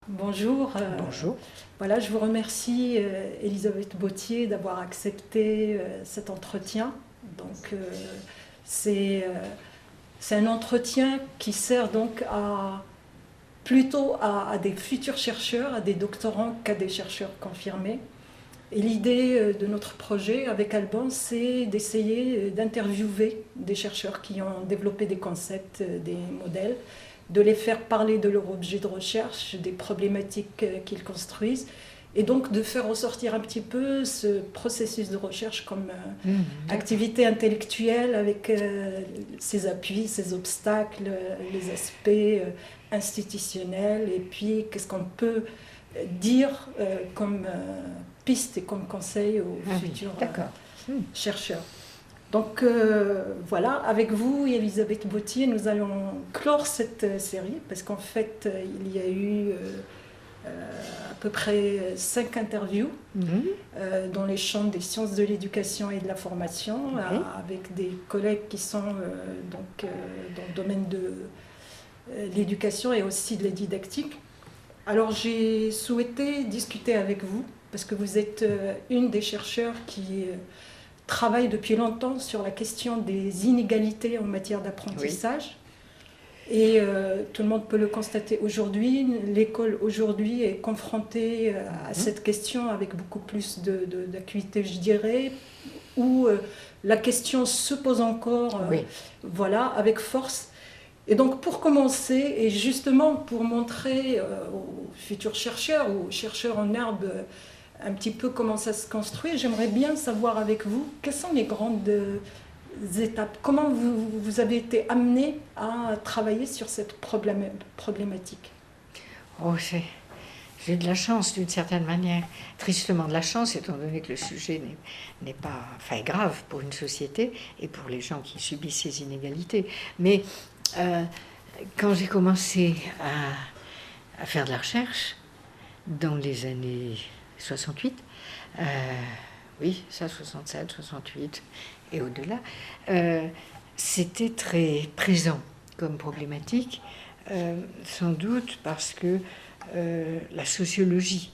Bonjour. Bonjour. Voilà, je vous remercie, Elisabeth Bautier, d'avoir accepté cet entretien. Donc, c'est un entretien qui sert donc plutôt à des futurs chercheurs, à des doctorants qu'à des chercheurs confirmés. Et l'idée de notre projet avec Alban, c'est d'essayer d'interviewer des chercheurs qui ont développé des concepts, des modèles, de les faire parler de leur objet de recherche, des problématiques qu'ils construisent, et donc de faire ressortir un petit peu ce processus de recherche comme activité intellectuelle avec ses appuis, ses obstacles, les aspects institutionnels, et puis qu'est-ce qu'on peut dire comme piste et comme conseil aux futurs chercheurs. Donc voilà, avec vous, Elisabeth Bautier, nous allons clore cette série parce qu'en fait, il y a eu à peu près 5 interviews dans les champs des sciences de l'éducation et de la formation avec des collègues qui sont dans le domaine de l'éducation et aussi de la didactique. Alors j'ai souhaité discuter avec vous parce que vous êtes une des chercheurs qui travaille depuis longtemps sur la question des inégalités en matière d'apprentissage. Et tout le monde peut le constater aujourd'hui. L'école aujourd'hui est confrontée à cette question avec beaucoup plus d'acuité, je dirais, où la question se pose encore, voilà, avec force. Et donc pour commencer, et justement pour montrer aux futurs chercheurs, ou aux chercheurs en herbe, un petit peu comment ça se construit, j'aimerais bien savoir avec vous quelles sont les grandes étapes, comment vous avez été amené à travailler sur cette problématique. Oh, j'ai de la chance d'une certaine manière, tristement de la chance, étant donné que le sujet n'est pas, enfin, est grave pour une société et pour les gens qui subissent ces inégalités. Mais quand j'ai commencé à faire de la recherche dans les années 68, oui, ça, 67, 68 et au-delà, c'était très présent comme problématique, sans doute parce que la sociologie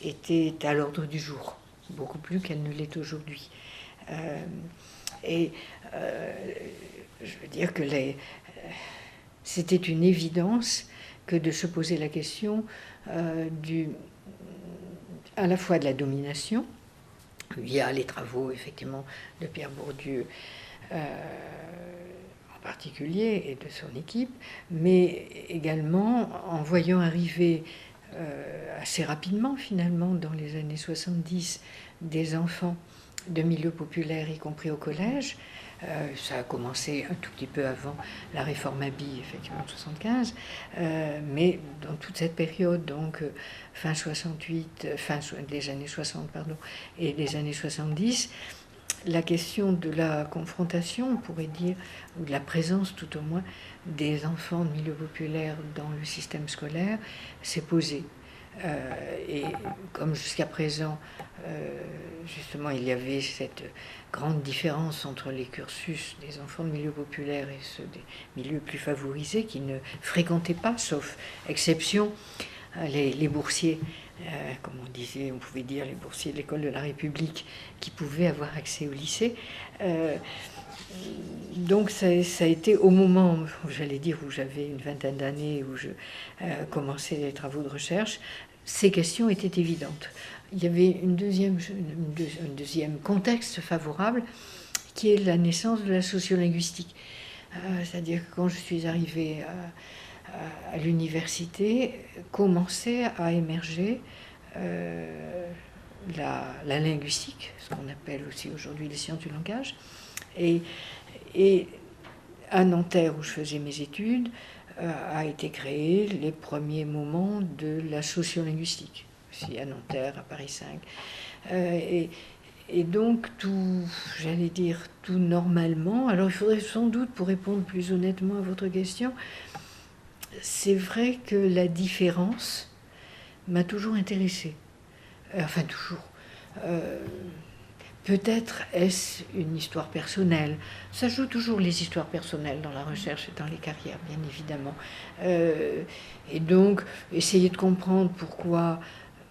était à l'ordre du jour, beaucoup plus qu'elle ne l'est aujourd'hui. Je veux dire que c'était une évidence que de se poser la question à la fois de la domination, via les travaux effectivement de Pierre Bourdieu en particulier et de son équipe, mais également en voyant arriver assez rapidement finalement dans les années 70 des enfants de milieux populaires, y compris au collège. Ça a commencé un tout petit peu avant la réforme Haby, effectivement, en 75, mais dans toute cette période, donc fin 68, fin des années 60, pardon, et des années 70, la question de la confrontation, on pourrait dire, ou de la présence tout au moins des enfants de milieux populaires dans le système scolaire s'est posée. Et comme jusqu'à présent, justement, il y avait cette grande différence entre les cursus des enfants de milieux populaires et ceux des milieux plus favorisés qui ne fréquentaient pas, sauf exception, les boursiers, comme on disait, on pouvait dire les boursiers de l'école de la République qui pouvaient avoir accès au lycée. Donc ça a été au moment, j'allais dire, où j'avais une vingtaine d'années, où je commençais les travaux de recherche, ces questions étaient évidentes. Il y avait un deuxième contexte favorable, qui est la naissance de la sociolinguistique. C'est-à-dire que quand je suis arrivée à l'université, commençait à émerger la linguistique, ce qu'on appelle aussi aujourd'hui les sciences du langage. Et à Nanterre, où je faisais mes études, a été créé les premiers moments de la sociolinguistique, aussi à Nanterre, à Paris 5. Et donc, tout, j'allais dire, tout normalement. Alors, il faudrait sans doute, pour répondre plus honnêtement à votre question, c'est vrai que la différence m'a toujours intéressée. Enfin, toujours. Peut-être est-ce une histoire personnelle. Ça joue toujours les histoires personnelles dans la recherche et dans les carrières, bien évidemment. Et donc, essayer de comprendre pourquoi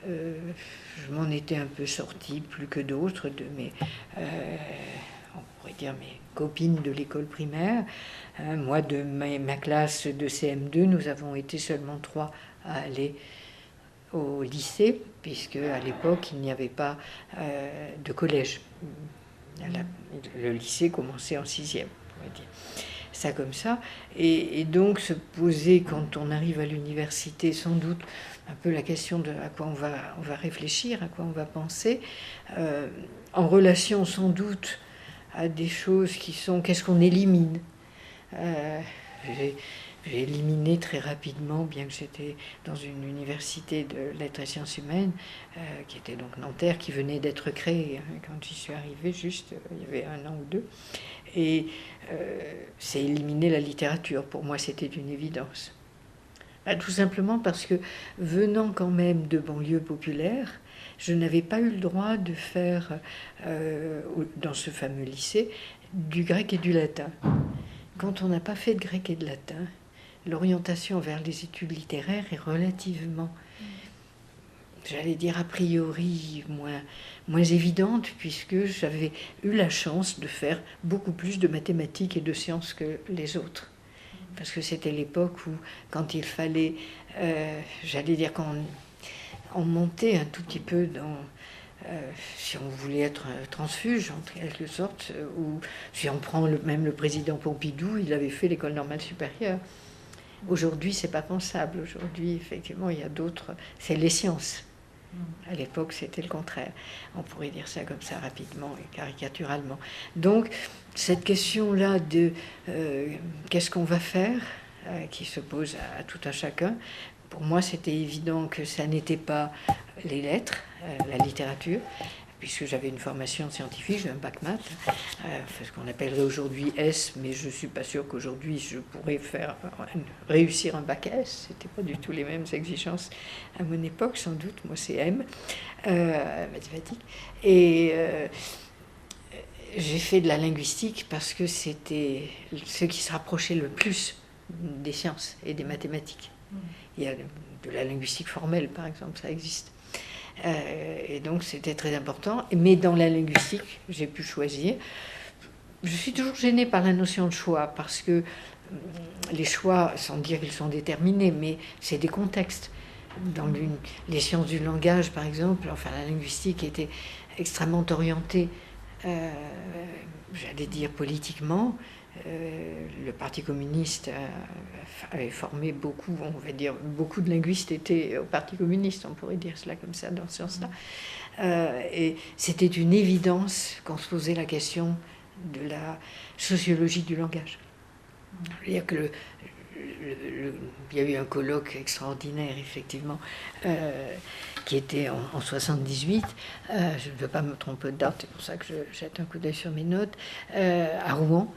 je m'en étais un peu sortie, plus que d'autres, de mes, on pourrait dire, mes copines de l'école primaire. Moi, de ma classe de CM2, nous avons été seulement 3 à aller au lycée, puisque à l'époque, il n'y avait pas de collège. Le lycée commençait en 6e, on va dire. Ça comme ça. Et donc, se poser, quand on arrive à l'université, sans doute, un peu la question de à quoi on va réfléchir, à quoi on va penser, en relation sans doute à des choses qui sont qu'est-ce qu'on élimine. J'ai éliminé très rapidement, bien que j'étais dans une université de lettres et sciences humaines, qui était donc Nanterre, qui venait d'être créée. Quand j'y suis arrivée, juste, il y avait 1 an ou 2. Et c'est éliminer la littérature. Pour moi, c'était une évidence. Tout simplement parce que, venant quand même de banlieue populaire, je n'avais pas eu le droit de faire, dans ce fameux lycée, du grec et du latin. Quand on n'a pas fait de grec et de latin, l'orientation vers les études littéraires est relativement, j'allais dire a priori, moins évidente, puisque j'avais eu la chance de faire beaucoup plus de mathématiques et de sciences que les autres. Parce que c'était l'époque où, quand il fallait, j'allais dire, quand on montait un tout petit peu dans... si on voulait être transfuge, en quelque sorte, ou si on prend même le président Pompidou, il avait fait l'école normale supérieure. Aujourd'hui, c'est pas pensable. Aujourd'hui, effectivement, il y a d'autres... C'est les sciences. À l'époque, c'était le contraire. On pourrait dire ça comme ça rapidement et caricaturalement. Donc, cette question-là de qu'est-ce qu'on va faire, qui se pose à tout un chacun, pour moi, c'était évident que ça n'était pas les lettres, la littérature, puisque j'avais une formation scientifique, j'ai un bac maths, ce qu'on appellerait aujourd'hui S, mais je ne suis pas sûre qu'aujourd'hui je pourrais réussir un bac S. C'était pas du tout les mêmes exigences à mon époque, sans doute. Moi, c'est M, mathématiques. Et j'ai fait de la linguistique parce que c'était ce qui se rapprochait le plus des sciences et des mathématiques. Il y a de la linguistique formelle, par exemple, ça existe. Et donc c'était très important. Mais dans la linguistique, j'ai pu choisir. Je suis toujours gênée par la notion de choix, parce que les choix, sans dire qu'ils sont déterminés, mais c'est des contextes. Dans les sciences du langage, par exemple, enfin la linguistique était extrêmement orientée, j'allais dire politiquement. Le Parti communiste avait formé beaucoup, on va dire, beaucoup de linguistes étaient au Parti communiste, on pourrait dire cela comme ça, dans ce sens-là. Et c'était une évidence qu'on se posait la question de la sociologie du langage. C'est-à-dire que il y a eu un colloque extraordinaire, effectivement, qui était en 78. Je ne veux pas me tromper de date, c'est pour ça que je jette un coup d'œil sur mes notes, à Rouen.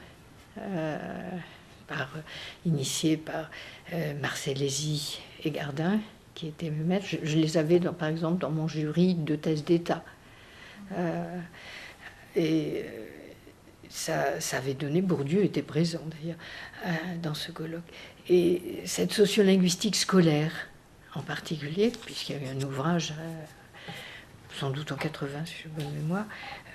Initié par Marcellesi et Gardin, qui étaient mes maîtres. Je les avais, par exemple, dans mon jury de thèse d'État. Et ça avait donné, Bourdieu était présent d'ailleurs, dans ce colloque. Et cette sociolinguistique scolaire, en particulier, puisqu'il y a eu un ouvrage... sans doute en 80, si j'ai bonne mémoire,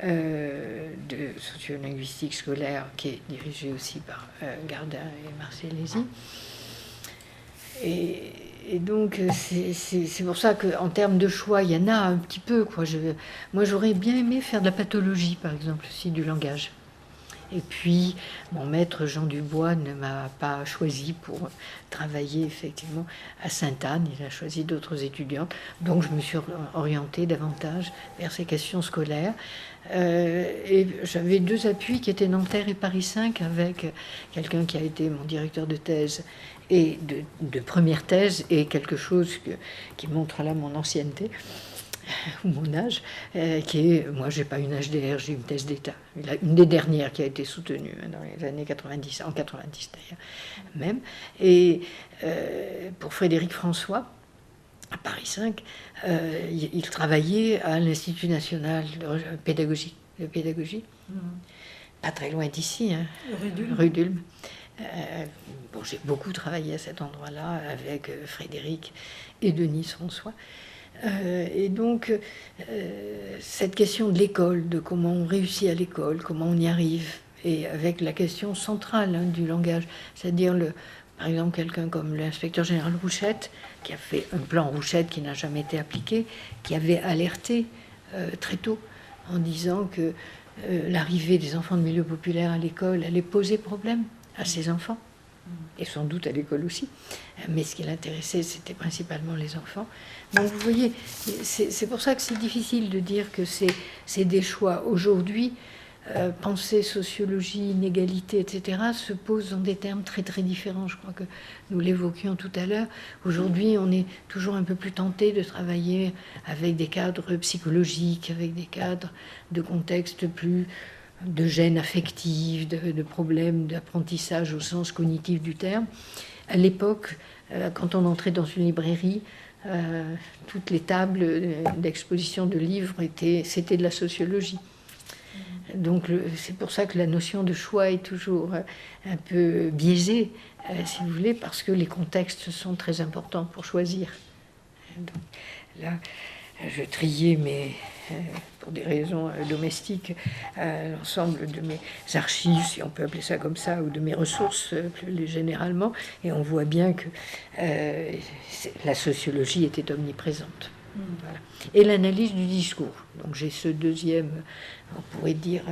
de sociolinguistique scolaire, qui est dirigé aussi par Gardin et Marcellesi. Et donc, c'est pour ça qu'en termes de choix, il y en a un petit peu, quoi. Moi, j'aurais bien aimé faire de la pathologie, par exemple, aussi, du langage. Et puis, mon maître Jean Dubois ne m'a pas choisi pour travailler effectivement à Sainte-Anne. Il a choisi d'autres étudiantes. Donc, je me suis orientée davantage vers ces questions scolaires. Et j'avais 2 appuis qui étaient Nanterre et Paris 5, avec quelqu'un qui a été mon directeur de thèse et de première thèse, et quelque chose qui montre là mon ancienneté. ou mon âge, qui est, moi j'ai pas une HDR, j'ai une thèse d'État, une des dernières qui a été soutenue dans les années 90, en 90 d'ailleurs même, et pour Frédéric François, à Paris 5, il travaillait à l'Institut national de pédagogie, pas très loin d'ici, hein, rue d'Ulm. Bon, j'ai beaucoup travaillé à cet endroit-là avec Frédéric et Denise François. Et donc, cette question de l'école, de comment on réussit à l'école, comment on y arrive, et avec la question centrale du langage, c'est-à-dire, par exemple, quelqu'un comme l'inspecteur général Rouchette, qui a fait un plan Rouchette qui n'a jamais été appliqué, qui avait alerté très tôt en disant que l'arrivée des enfants de milieu populaire à l'école allait poser problème à ces enfants, et sans doute à l'école aussi. Mais ce qui l'intéressait, c'était principalement les enfants. Donc vous voyez, c'est pour ça que c'est difficile de dire que c'est des choix. Aujourd'hui, pensée, sociologie, inégalité, etc., se posent dans des termes très très différents. Je crois que nous l'évoquions tout à l'heure. Aujourd'hui, on est toujours un peu plus tenté de travailler avec des cadres psychologiques, avec des cadres de contexte plus de gènes affectifs, de problèmes d'apprentissage au sens cognitif du terme. À l'époque, quand on entrait dans une librairie, toutes les tables d'exposition de livres, c'était de la sociologie. Donc c'est pour ça que la notion de choix est toujours un peu biaisée, si vous voulez, parce que les contextes sont très importants pour choisir. Donc, là, je triais pour des raisons domestiques, l'ensemble de mes archives, si on peut appeler ça comme ça, ou de mes ressources plus généralement, et on voit bien que la sociologie était omniprésente. Voilà. Et l'analyse du discours. Donc j'ai ce deuxième, on pourrait dire,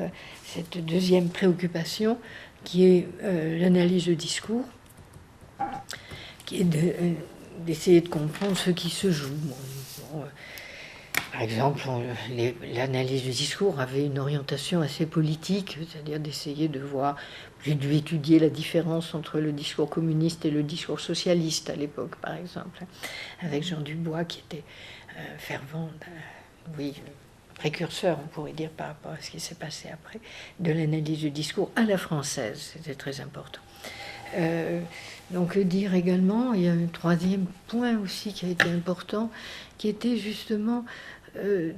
cette deuxième préoccupation qui est l'analyse du discours, qui est d'essayer de comprendre ce qui se joue. Par exemple, l'analyse du discours avait une orientation assez politique, c'est-à-dire d'essayer de voir. J'ai dû étudier la différence entre le discours communiste et le discours socialiste à l'époque, par exemple, avec Jean Dubois, qui était fervent, précurseur, on pourrait dire, par rapport à ce qui s'est passé après, de l'analyse du discours à la française. C'était très important. Donc dire également, il y a un troisième point aussi qui a été important, qui était justement qui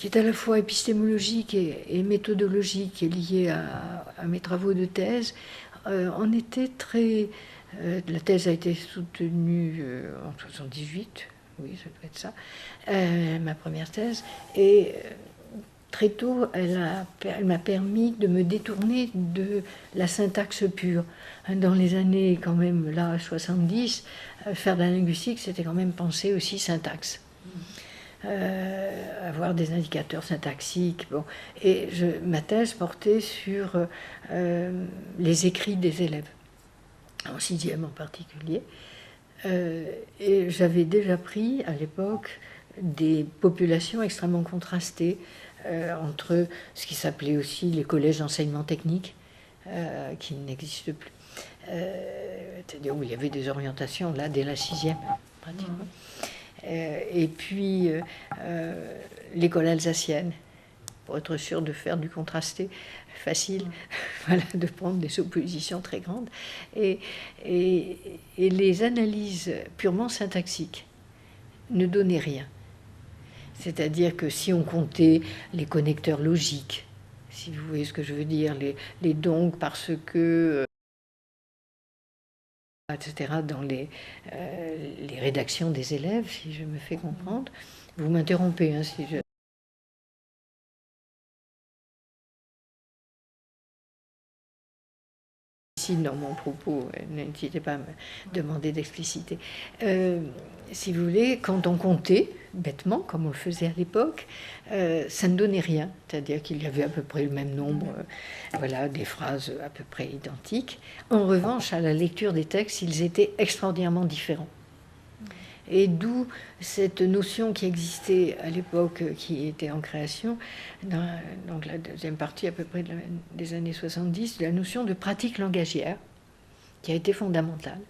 est à la fois épistémologique et méthodologique et lié à mes travaux de thèse. On était très... la thèse a été soutenue en 78, oui, ça doit être ça, ma première thèse, et très tôt, elle m'a permis de me détourner de la syntaxe pure. Dans les années, quand même, là, 70, faire de la linguistique, c'était quand même penser aussi syntaxe. Avoir des indicateurs syntaxiques. Bon. Et ma thèse portait sur les écrits des élèves, en sixième en particulier. Et j'avais déjà pris, à l'époque, des populations extrêmement contrastées, entre ce qui s'appelait aussi les collèges d'enseignement technique, qui n'existent plus. C'est-à-dire où il y avait des orientations, là, dès la sixième, pratiquement. Et puis, l'école alsacienne, pour être sûr de faire du contrasté facile, voilà, de prendre des oppositions très grandes. Et les analyses purement syntaxiques ne donnaient rien. C'est-à-dire que si on comptait les connecteurs logiques, si vous voyez ce que je veux dire, les donc parce que, etc., dans les rédactions des élèves, si je me fais comprendre, vous m'interrompez, hein, si je... Dans mon propos, n'hésitez pas à me demander d'expliciter. Si vous voulez, quand on comptait, bêtement, comme on le faisait à l'époque, ça ne donnait rien. C'est-à-dire qu'il y avait à peu près le même nombre, voilà, des phrases à peu près identiques. En revanche, à la lecture des textes, ils étaient extraordinairement différents. Et d'où cette notion qui existait à l'époque, qui était en création, donc la deuxième partie à peu près des années 70, de la notion de pratique langagière, qui a été fondamentale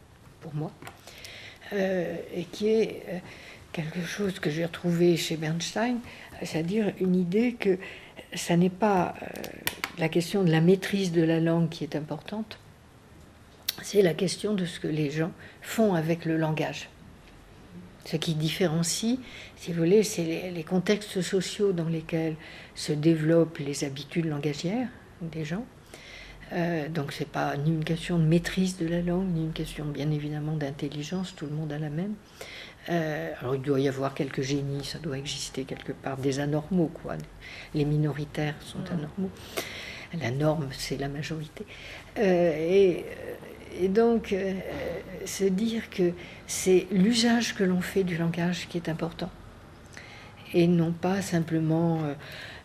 pour moi, et qui est quelque chose que j'ai retrouvé chez Bernstein, c'est-à-dire une idée que ça n'est pas la question de la maîtrise de la langue qui est importante, c'est la question de ce que les gens font avec le langage. Ce qui différencie, si vous voulez, c'est les contextes sociaux dans lesquels se développent les habitudes langagières des gens. Donc c'est pas ni une question de maîtrise de la langue, ni une question bien évidemment d'intelligence, tout le monde a la même. Alors il doit y avoir quelques génies, ça doit exister quelque part, des anormaux, quoi. Les minoritaires sont anormaux. La norme, c'est la majorité. Et donc, se dire que c'est l'usage que l'on fait du langage qui est important, et non pas simplement,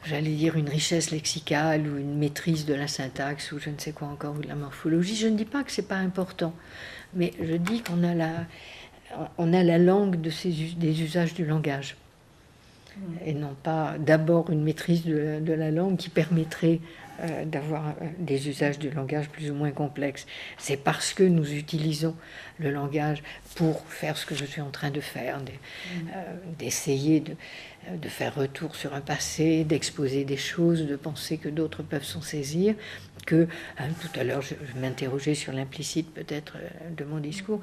j'allais dire, une richesse lexicale ou une maîtrise de la syntaxe ou je ne sais quoi encore, ou de la morphologie. Je ne dis pas que c'est pas important, mais je dis qu'on a la langue des usages du langage, et non pas d'abord une maîtrise de la langue qui permettrait d'avoir des usages du langage plus ou moins complexes. C'est parce que nous utilisons le langage pour faire ce que je suis en train de faire, d'essayer de faire retour sur un passé, d'exposer des choses, de penser que d'autres peuvent s'en saisir, que tout à l'heure je m'interrogeais sur l'implicite peut-être de mon discours,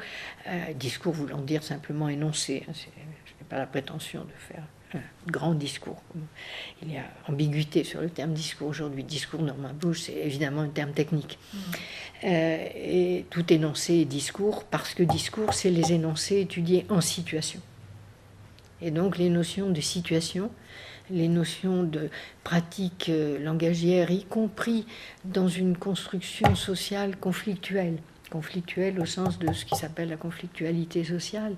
discours voulant dire simplement énoncer. Je n'ai pas la prétention de faire grand discours. Il y a ambiguïté sur le terme discours aujourd'hui. Discours, Norman Bush, c'est évidemment un terme technique. Et tout énoncé est discours, parce que discours, c'est les énoncés étudiés en situation. Et donc les notions de situation, les notions de pratique langagière, y compris dans une construction sociale conflictuelle au sens de ce qui s'appelle la conflictualité sociale,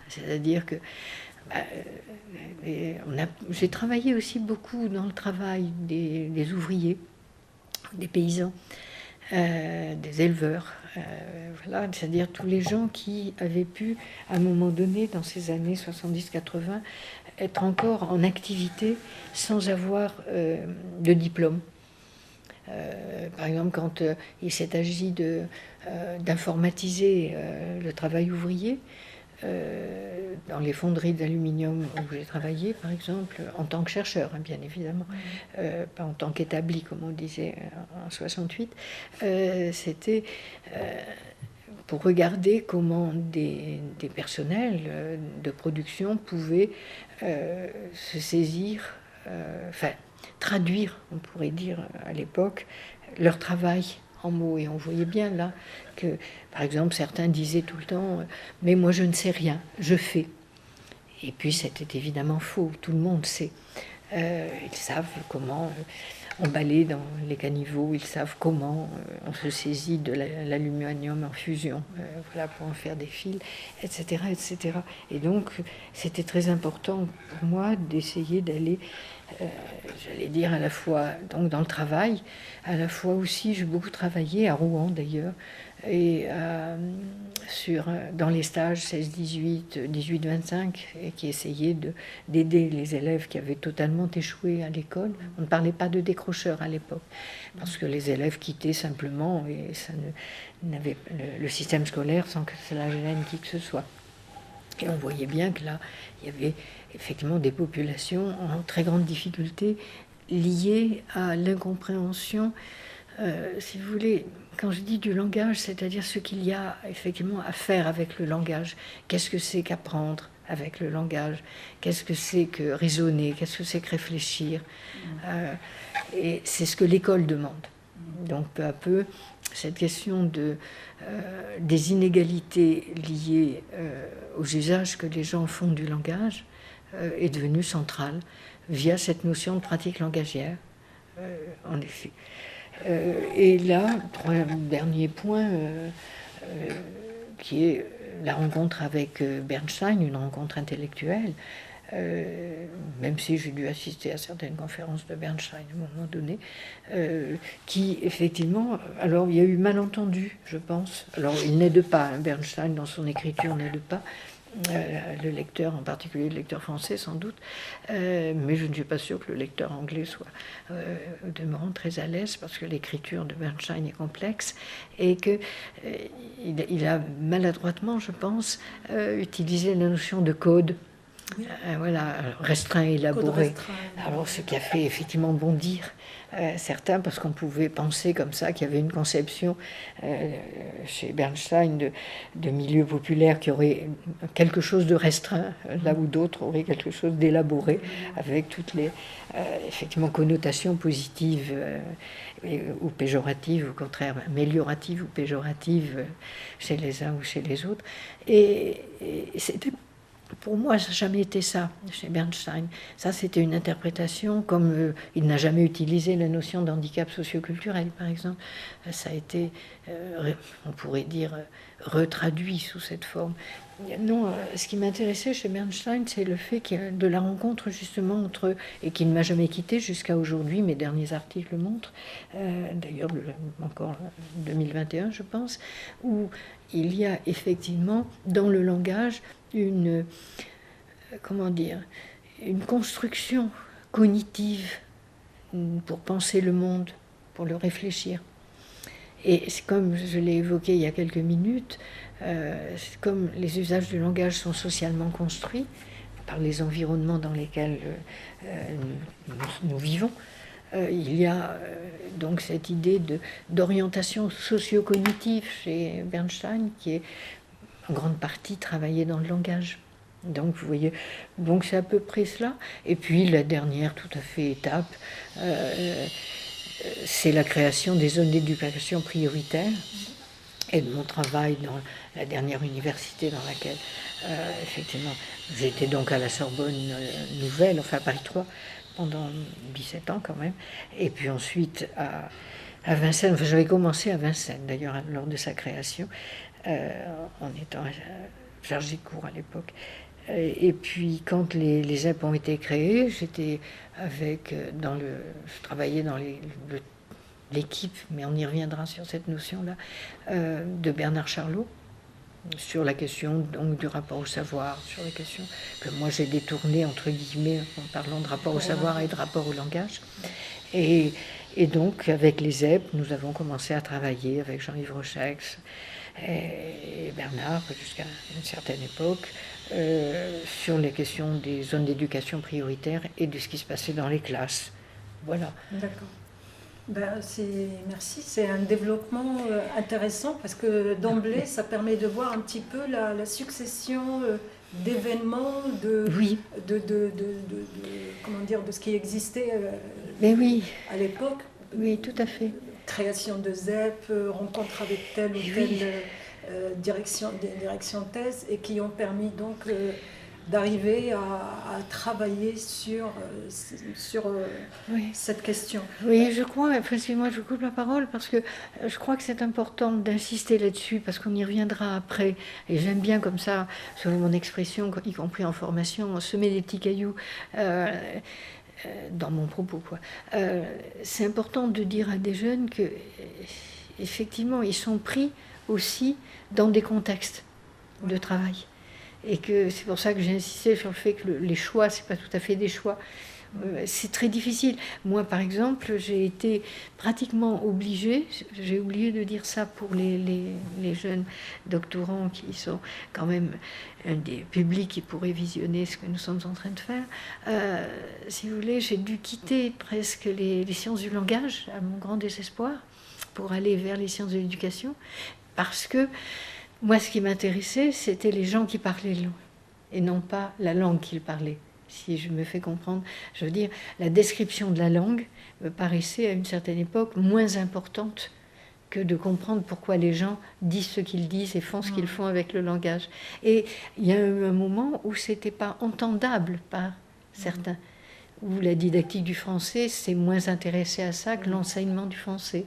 c'est-à-dire que j'ai travaillé aussi beaucoup dans le travail des ouvriers, des paysans, des éleveurs, voilà, c'est-à-dire tous les gens qui avaient pu, à un moment donné, dans ces années 70-80, être encore en activité sans avoir de diplôme. Par exemple, quand il s'est agi d'informatiser le travail ouvrier, dans les fonderies d'aluminium où j'ai travaillé, par exemple, en tant que chercheur, hein, bien évidemment, pas en tant qu'établi, comme on disait en 68, c'était pour regarder comment des personnels de production pouvaient se saisir, enfin, traduire, on pourrait dire à l'époque, leur travail en mots. Et on voyait bien là que, par exemple, certains disaient tout le temps « mais moi je ne sais rien, je fais ». Et puis c'était évidemment faux, tout le monde sait. Ils savent comment emballer dans les caniveaux, ils savent comment on se saisit de l'aluminium en fusion, voilà, pour en faire des fils, etc., etc. Et donc c'était très important pour moi d'essayer d'aller, j'allais dire, à la fois donc dans le travail, à la fois aussi, j'ai beaucoup travaillé à Rouen d'ailleurs, et dans les stages 16-18, 18-25, et qui essayaient d'aider les élèves qui avaient totalement échoué à l'école. On ne parlait pas de décrocheurs à l'époque, parce que les élèves quittaient simplement, et ça n'avait le système scolaire sans que cela gêne qui que ce soit. Et on voyait bien que là, il y avait effectivement des populations en très grande difficulté liées à l'incompréhension, si vous voulez, quand je dis du langage, c'est-à-dire ce qu'il y a effectivement à faire avec le langage. Qu'est-ce que c'est qu'apprendre avec le langage? Qu'est-ce que c'est que raisonner? Qu'est-ce que c'est que réfléchir? Et c'est ce que l'école demande. Donc peu à peu, cette question des inégalités liées aux usages que les gens font du langage est devenue centrale via cette notion de pratique langagière, en effet. Et là, dernier point, qui est la rencontre avec Bernstein, une rencontre intellectuelle, même si j'ai dû assister à certaines conférences de Bernstein à un moment donné, qui effectivement, alors il y a eu malentendu, je pense. Alors il n'aide pas, hein, Bernstein dans son écriture n'aide pas. Le lecteur, en particulier le lecteur français sans doute, mais je ne suis pas sûre que le lecteur anglais soit demeurant très à l'aise, parce que l'écriture de Bernstein est complexe, et qu'il a maladroitement, je pense, utilisé la notion de code voilà, restreint et élaboré. Restreint. Alors, ce qui a fait effectivement bondir certains, parce qu'on pouvait penser comme ça qu'il y avait une conception chez Bernstein de milieu populaire qui aurait quelque chose de restreint, là où d'autres auraient quelque chose d'élaboré, avec toutes les effectivement connotations positives ou péjoratives, au contraire amélioratives ou péjoratives chez les uns ou chez les autres. Et c'était, pour moi, ça n'a jamais été ça chez Bernstein. Ça, c'était une interprétation, comme il n'a jamais utilisé la notion d'handicap socioculturel, par exemple. Ça a été, on pourrait dire, retraduit sous cette forme. Non, ce qui m'intéressait chez Bernstein, c'est le fait de la rencontre justement entre eux, et qui ne m'a jamais quitté jusqu'à aujourd'hui. Mes derniers articles le montrent, d'ailleurs encore 2021, je pense, où il y a effectivement dans le langage une construction cognitive pour penser le monde, pour le réfléchir. Et c'est comme je l'ai évoqué il y a quelques minutes, comme les usages du langage sont socialement construits par les environnements dans lesquels nous vivons, il y a donc cette idée d'orientation socio-cognitive chez Bernstein qui est en grande partie travaillée dans le langage. Donc vous voyez, donc c'est à peu près cela. Et puis la dernière tout à fait étape, c'est la création des zones d'éducation prioritaire et de mon travail dans la dernière université dans laquelle effectivement j'étais donc à la Sorbonne Nouvelle, enfin à Paris 3 pendant 17 ans quand même, et puis ensuite à Vincennes. Enfin, j'avais commencé à Vincennes d'ailleurs lors de sa création en étant chargée de cours à l'époque. Et puis quand les ZEP ont été créés, j'étais avec je travaillais dans l'équipe, mais on y reviendra sur cette notion-là, de Bernard Charlot, sur la question donc du rapport au savoir, sur la question que moi j'ai détournée entre guillemets en parlant de rapport au savoir et de rapport au langage. Et donc avec les ZEP, nous avons commencé à travailler avec Jean-Yves Rochex et Bernard jusqu'à une certaine époque sur les questions des zones d'éducation prioritaire et de ce qui se passait dans les classes. Voilà. D'accord. Merci, c'est un développement intéressant parce que d'emblée, ça permet de voir un petit peu la succession d'événements, oui. Comment dire, de ce qui existait Mais oui. à l'époque. Oui, tout à fait. Création de ZEP, rencontre avec telle ou telle direction de thèse, et qui ont permis donc d'arriver à travailler sur oui. cette question. Oui, je crois, moi je coupe la parole parce que je crois que c'est important d'insister là-dessus parce qu'on y reviendra après. Et j'aime bien comme ça, selon mon expression, y compris en formation, semer des petits cailloux dans mon propos, quoi. C'est important de dire à des jeunes que effectivement ils sont pris aussi dans des contextes de travail. Et que c'est pour ça que j'ai insisté sur le fait que les choix, c'est pas tout à fait des choix. C'est très difficile. Moi, par exemple, j'ai été pratiquement obligée, j'ai oublié de dire ça pour les jeunes doctorants qui sont quand même un des publics qui pourraient visionner ce que nous sommes en train de faire. Si vous voulez, j'ai dû quitter presque les sciences du langage, à mon grand désespoir, pour aller vers les sciences de l'éducation, parce que moi, ce qui m'intéressait, c'était les gens qui parlaient la langue, et non pas la langue qu'ils parlaient. Si je me fais comprendre, je veux dire, la description de la langue me paraissait à une certaine époque moins importante que de comprendre pourquoi les gens disent ce qu'ils disent et font ce qu'ils font avec le langage. Et il y a eu un moment où c'était pas entendable par certains, où la didactique du français s'est moins intéressée à ça que l'enseignement du français.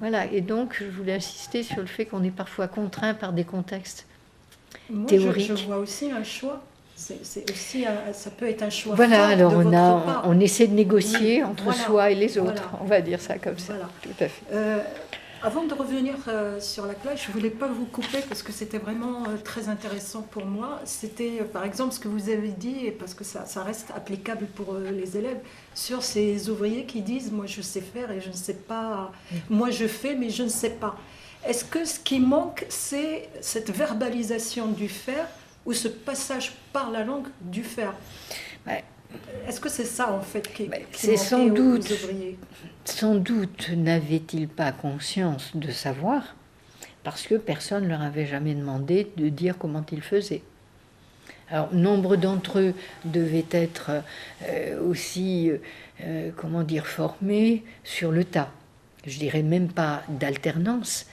Voilà, et donc je voulais insister sur le fait qu'on est parfois contraint par des contextes théoriques. Je vois aussi un choix. C'est aussi ça peut être un choix. Voilà, alors on essaie de négocier entre soi et les autres. Voilà. On va dire ça comme ça. Voilà. Tout à fait. Avant de revenir sur la classe, je ne voulais pas vous couper parce que c'était vraiment très intéressant pour moi. C'était par exemple ce que vous avez dit, et parce que ça reste applicable pour les élèves, sur ces ouvriers qui disent « moi je sais faire et je ne sais pas, moi je fais mais je ne sais pas ». Est-ce que ce qui manque, c'est cette verbalisation du faire où ce passage par la langue dut faire. Ouais. Est-ce que c'est ça, en fait, qui c'est sans doute, aux ouvriers? Sans doute n'avaient-ils pas conscience de savoir, parce que personne ne leur avait jamais demandé de dire comment ils faisaient. Alors, nombre d'entre eux devaient être aussi, comment dire, formés sur le tas. Je dirais même pas d'alternance,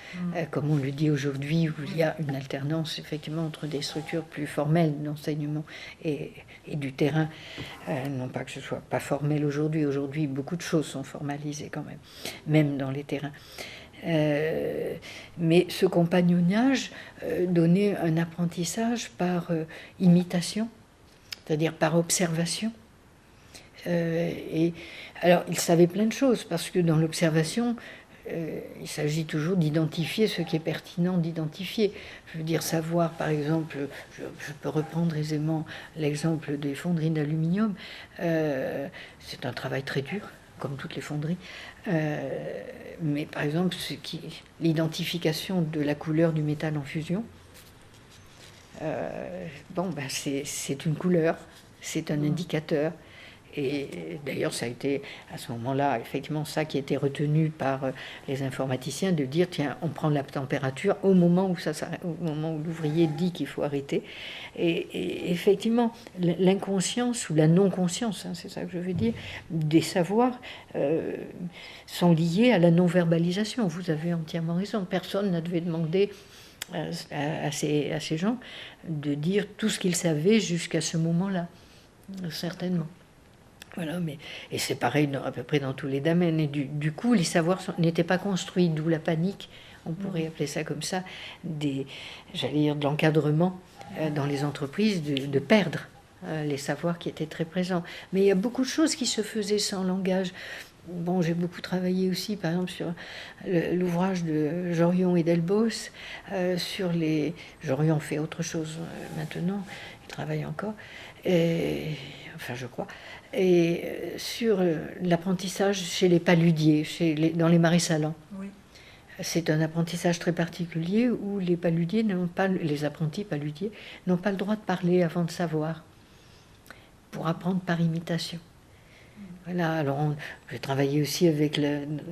comme on le dit aujourd'hui, où il y a une alternance effectivement entre des structures plus formelles d'enseignement et du terrain. Non pas que ce soit pas formel aujourd'hui. Aujourd'hui, beaucoup de choses sont formalisées quand même dans les terrains. Mais ce compagnonnage donnait un apprentissage par imitation, c'est-à-dire par observation. Et alors, il savait plein de choses, parce que dans l'observation, il s'agit toujours d'identifier ce qui est pertinent d'identifier. Je veux dire, savoir, par exemple, je peux reprendre aisément l'exemple des fonderies d'aluminium. C'est un travail très dur, comme toutes les fonderies. Mais par exemple, l'identification de la couleur du métal en fusion, c'est une couleur, c'est un indicateur. Et d'ailleurs, ça a été à ce moment-là, effectivement, ça qui a été retenu par les informaticiens, de dire, tiens, on prend la température au moment où l'ouvrier dit qu'il faut arrêter. Et effectivement, l'inconscience ou la non-conscience, c'est ça que je veux dire, des savoirs sont liés à la non-verbalisation. Vous avez entièrement raison. Personne ne devait demander à ces gens de dire tout ce qu'ils savaient jusqu'à ce moment-là, certainement. Voilà, et c'est pareil à peu près dans tous les domaines. Et du coup, les savoirs n'étaient pas construits, d'où la panique, on pourrait appeler ça comme ça, de l'encadrement dans les entreprises, de perdre les savoirs qui étaient très présents. Mais il y a beaucoup de choses qui se faisaient sans langage. Bon, j'ai beaucoup travaillé aussi, par exemple, sur l'ouvrage de Jorion et Delbos, Jorion fait autre chose maintenant, il travaille encore, enfin je crois, et sur l'apprentissage chez les paludiers, dans les marais salants. Oui. C'est un apprentissage très particulier où les paludiers les apprentis paludiers n'ont pas le droit de parler avant de savoir, pour apprendre par imitation. Voilà, alors j'ai travaillé aussi avec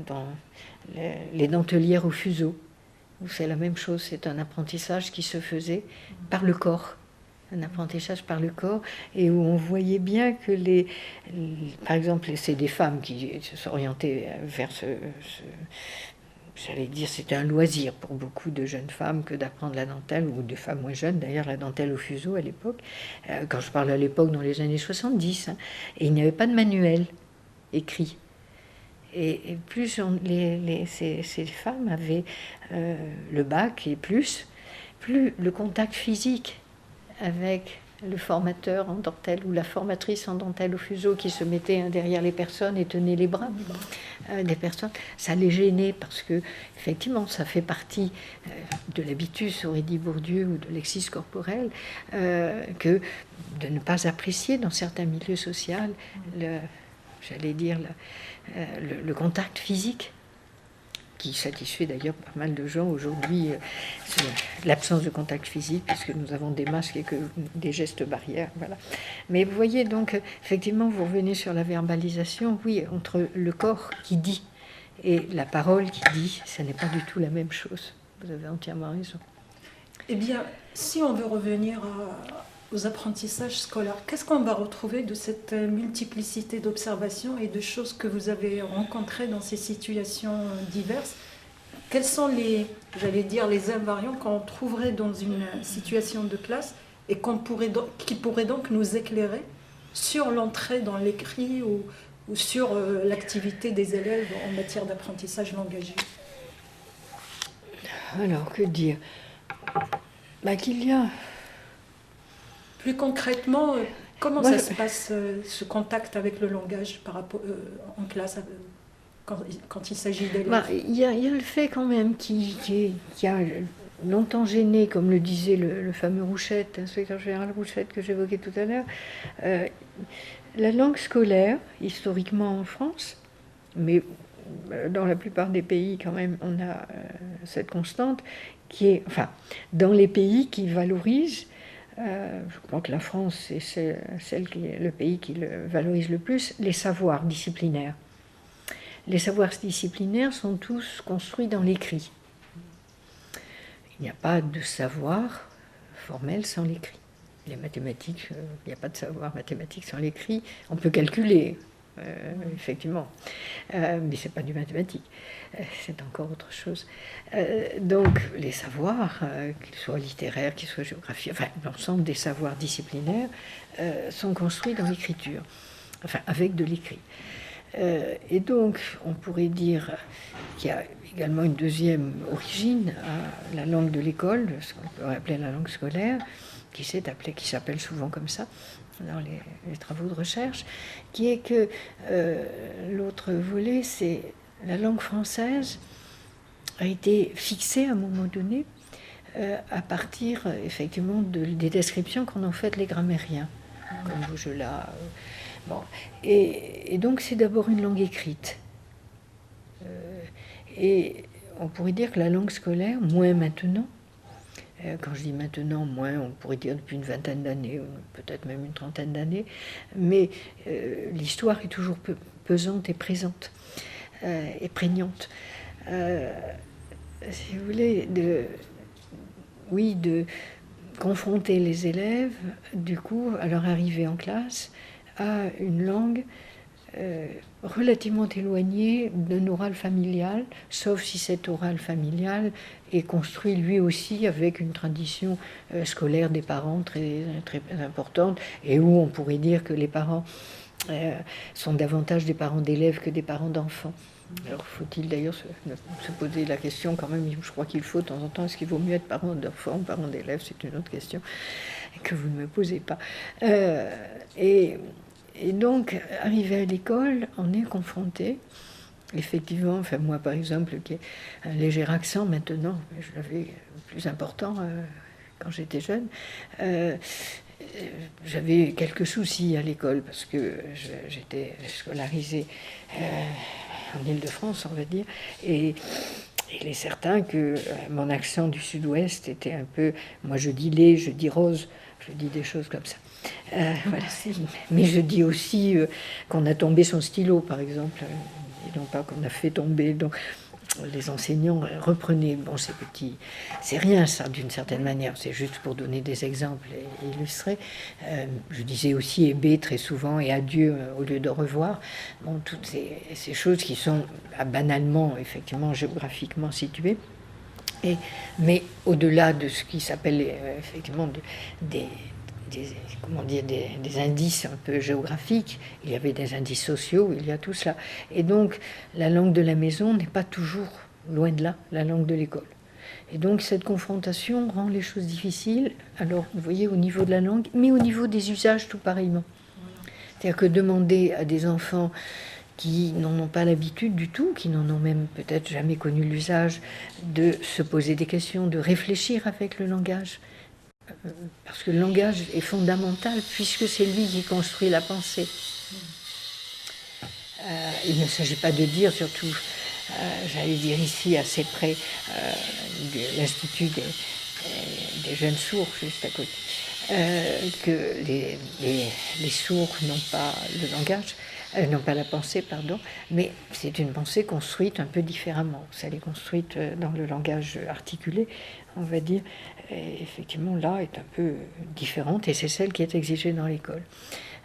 dans les dentelières au fuseau, où c'est la même chose, c'est un apprentissage qui se faisait par le corps. Un apprentissage par le corps, et où on voyait bien que par exemple, c'est des femmes qui s'orientaient vers j'allais dire, c'était un loisir pour beaucoup de jeunes femmes que d'apprendre la dentelle, ou de femmes moins jeunes d'ailleurs, la dentelle au fuseau à l'époque, quand je parle à l'époque dans les années 70, et il n'y avait pas de manuel écrit. Et plus ces femmes avaient le bac, et plus le contact physique avec le formateur en dentelle ou la formatrice en dentelle au fuseau qui se mettait derrière les personnes et tenait les bras des personnes, ça les gênait, parce que effectivement ça fait partie de l'habitus, aurait dit Bourdieu, ou de l'exis corporel, que de ne pas apprécier dans certains milieux sociaux le contact physique, qui satisfait d'ailleurs pas mal de gens aujourd'hui, l'absence de contact physique, puisque nous avons des masques et que des gestes barrières. Voilà. Mais vous voyez, donc, effectivement, vous revenez sur la verbalisation, oui, entre le corps qui dit et la parole qui dit, ça n'est pas du tout la même chose. Vous avez entièrement raison. Eh bien, si on veut revenir aux apprentissages scolaires, qu'est-ce qu'on va retrouver de cette multiplicité d'observations et de choses que vous avez rencontrées dans ces situations diverses? Quels sont les invariants qu'on trouverait dans une situation de classe et qui pourraient donc nous éclairer sur l'entrée dans l'écrit ou sur l'activité des élèves en matière d'apprentissage langagier? Alors, que dire? Qu'il y a... Plus concrètement, comment ça se passe, ce contact avec le langage par rapport, en classe, quand il s'agit d'élèves? Il y a le fait quand même qui a longtemps gêné, comme le disait le fameux Rouchette, inspecteur général Rouchette que j'évoquais tout à l'heure, la langue scolaire, historiquement en France, mais dans la plupart des pays quand même, on a cette constante, qui est, enfin, dans les pays qui valorisent je crois que la France est le pays qui le valorise le plus, les savoirs disciplinaires. Les savoirs disciplinaires sont tous construits dans l'écrit. Il n'y a pas de savoir formel sans l'écrit. Les mathématiques, il n'y a pas de savoir mathématique sans l'écrit. On peut calculer, effectivement, mais ce n'est pas du mathématique. C'est encore autre chose. Donc, les savoirs, qu'ils soient littéraires, qu'ils soient géographiques, enfin, l'ensemble des savoirs disciplinaires sont construits dans l'écriture, enfin, avec de l'écrit. Et donc, on pourrait dire qu'il y a également une deuxième origine à la langue de l'école, ce qu'on peut appeler la langue scolaire, qui s'appelle souvent comme ça dans les travaux de recherche, qui est que l'autre volet, c'est la langue française a été fixée à un moment donné à partir effectivement des descriptions qu'en ont faites les grammairiens, comme Bougelat. Bon. Et donc c'est d'abord une langue écrite. Et on pourrait dire que la langue scolaire, moins maintenant, quand je dis maintenant, moins, on pourrait dire depuis une vingtaine d'années, peut-être même une trentaine d'années, mais l'histoire est toujours pesante et présente, et prégnante. Si vous voulez, de confronter les élèves, du coup, à leur arrivée en classe, à une langue relativement éloignée d'un oral familial, sauf si cet oral familial est construit lui aussi avec une tradition scolaire des parents très, très importante, et où on pourrait dire que les parents sont davantage des parents d'élèves que des parents d'enfants. Alors faut-il d'ailleurs se poser la question quand même, je crois qu'il faut de temps en temps, est-ce qu'il vaut mieux être parent d'enfants ou parent d'élèves, c'est une autre question que vous ne me posez pas. Et donc, arrivé à l'école, on est confronté, effectivement, enfin moi par exemple, qui ai un léger accent maintenant, je l'avais plus important quand j'étais jeune, j'avais quelques soucis à l'école parce que j'étais scolarisée en Île-de-France, on va dire, et il est certain que mon accent du sud-ouest était un peu, moi je dis lait, je dis rose, je dis des choses comme ça. Voilà. Mais je dis aussi qu'on a tombé son stylo, par exemple, et non pas qu'on a fait tomber. Donc, les enseignants reprenaient. Bon, c'est petit, c'est rien ça, d'une certaine manière. C'est juste pour donner des exemples et illustrer. Je disais aussi B très souvent et adieu au lieu de revoir. Bon, toutes ces choses qui sont banalement, effectivement, géographiquement situées. Mais au-delà de ce qui s'appelle effectivement des indices un peu géographiques, il y avait des indices sociaux, il y a tout cela. Et donc, la langue de la maison n'est pas toujours, loin de là, la langue de l'école. Et donc, cette confrontation rend les choses difficiles, alors, vous voyez, au niveau de la langue, mais au niveau des usages tout pareillement. C'est-à-dire que demander à des enfants qui n'en ont pas l'habitude du tout, qui n'en ont même peut-être jamais connu l'usage, de se poser des questions, de réfléchir avec le langage, parce que le langage est fondamental puisque c'est lui qui construit la pensée. Il ne s'agit pas de dire, surtout, j'allais dire ici assez près de l'Institut des jeunes sourds, juste à côté, que les sourds n'ont pas le langage, non pas la pensée, pardon, mais c'est une pensée construite un peu différemment. Elle est construite dans le langage articulé, on va dire, et effectivement là est un peu différente et c'est celle qui est exigée dans l'école.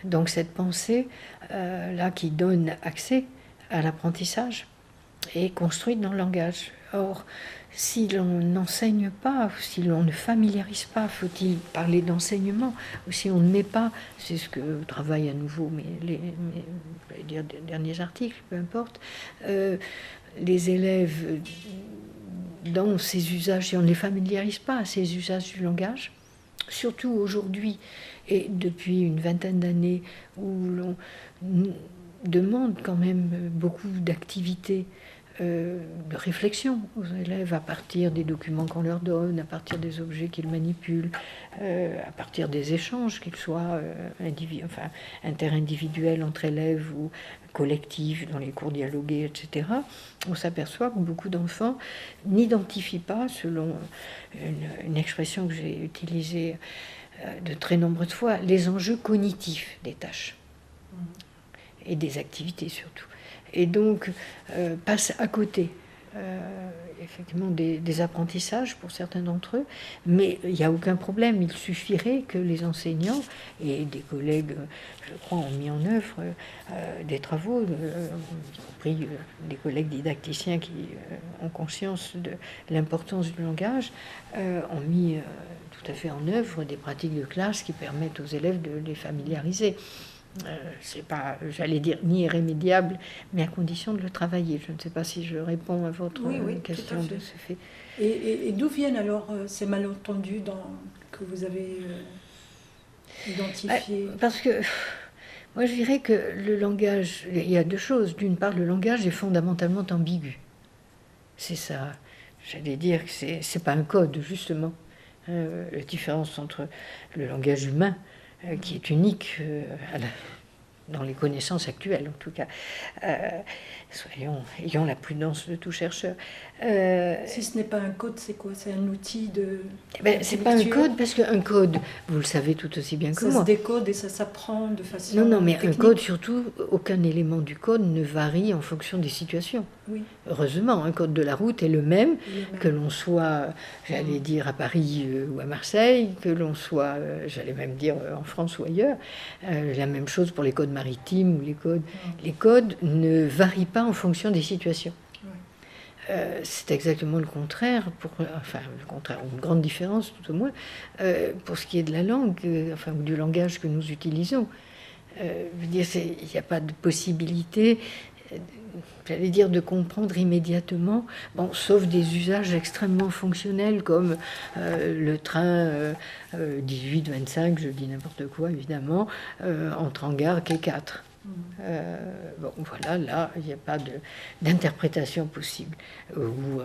Donc cette pensée là qui donne accès à l'apprentissage est construite dans le langage. Or, si l'on n'enseigne pas, si l'on ne familiarise pas, faut-il parler d'enseignement, ou si on ne met pas, c'est ce que travaille à nouveau je vais dire, des derniers articles, peu importe, les élèves dans ces usages, si on ne les familiarise pas à ces usages du langage, surtout aujourd'hui et depuis une vingtaine d'années où l'on demande quand même beaucoup d'activités, de réflexion aux élèves à partir des documents qu'on leur donne, à partir des objets qu'ils manipulent, à partir des échanges, qu'ils soient interindividuels entre élèves ou collectifs dans les cours dialogués, etc. On s'aperçoit que beaucoup d'enfants n'identifient pas, selon une expression que j'ai utilisée de très nombreuses fois les enjeux cognitifs des tâches et des activités surtout. Et donc passe à côté effectivement des apprentissages pour certains d'entre eux, mais il n'y a aucun problème, il suffirait que les enseignants et des collègues, je crois, ont mis en œuvre des travaux, y compris des collègues didacticiens qui ont conscience de l'importance du langage, ont mis tout à fait en œuvre des pratiques de classe qui permettent aux élèves de les familiariser. C'est pas, j'allais dire, ni irrémédiable, mais à condition de le travailler. Je ne sais pas si je réponds à votre question de ce fait. Et d'où viennent alors ces malentendus que vous avez identifiés? Parce que moi je dirais que le langage, il y a deux choses. D'une part, le langage est fondamentalement ambigu. C'est ça. J'allais dire que c'est pas un code, justement. La différence entre le langage humain, qui est unique dans les connaissances actuelles, en tout cas. Ayons la prudence de tout chercheur. Si ce n'est pas un code, c'est quoi? C'est un outil de... c'est pas un code, parce qu'un code, vous le savez tout aussi bien que moi. Ça se décode et ça s'apprend de façon Non, mais technique. un code, surtout, aucun élément du code ne varie en fonction des situations. Oui. Heureusement, un code de la route est le même, que l'on soit, j'allais dire, à Paris ou à Marseille, que l'on soit, j'allais même dire, en France ou ailleurs. La même chose pour les codes maritimes ou les codes. Les codes ne varient pas en fonction des situations. C'est exactement le contraire, une grande différence tout au moins, pour ce qui est de la langue, ou du langage que nous utilisons. Je veux dire, il n'y a pas de possibilité, j'allais dire, de comprendre immédiatement, sauf des usages extrêmement fonctionnels comme le train 18-25, je dis n'importe quoi évidemment, entre en gare quai 4. Voilà, là, il n'y a pas d'interprétation possible. Ou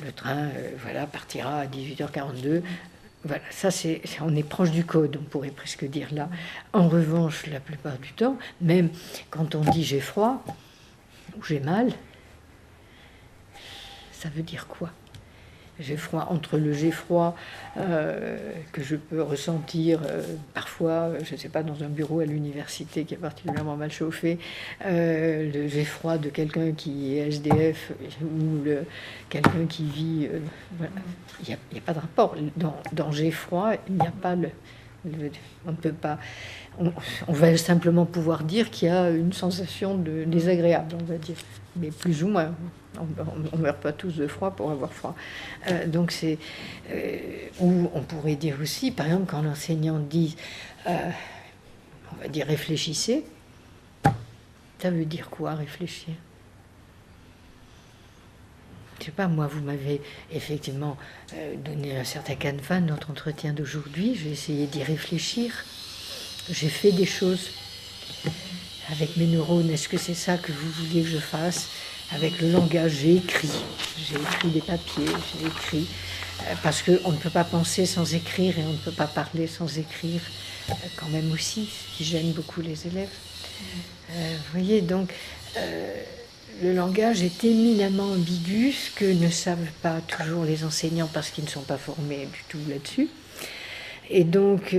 le train partira à 18h42. Voilà, ça, on est proche du code, on pourrait presque dire là. En revanche, la plupart du temps, même quand on dit j'ai froid ou j'ai mal, ça veut dire quoi? J'ai froid, entre le j'ai froid que je peux ressentir parfois, je ne sais pas, dans un bureau à l'université qui est particulièrement mal chauffé, le j'ai froid de quelqu'un qui est SDF ou quelqu'un qui vit... voilà. Il n'y a pas de rapport. Dans j'ai froid, il n'y a pas on ne peut pas... On va simplement pouvoir dire qu'il y a une sensation désagréable, on va dire, mais plus ou moins. On ne meurt pas tous de froid pour avoir froid. Donc c'est... ou on pourrait dire aussi, par exemple, quand l'enseignant dit, on va dire réfléchissez, ça veut dire quoi réfléchir? Je sais pas, moi, vous m'avez effectivement donné un certain canevas de notre entretien d'aujourd'hui. J'ai essayé d'y réfléchir. J'ai fait des choses avec mes neurones. Est-ce que c'est ça que vous vouliez que je fasse? Avec le langage, j'ai écrit des papiers, j'ai écrit, parce qu'on ne peut pas penser sans écrire et on ne peut pas parler sans écrire, quand même aussi, ce qui gêne beaucoup les élèves. Vous voyez, donc, le langage est éminemment ambigu, ce que ne savent pas toujours les enseignants parce qu'ils ne sont pas formés du tout là-dessus. Et donc,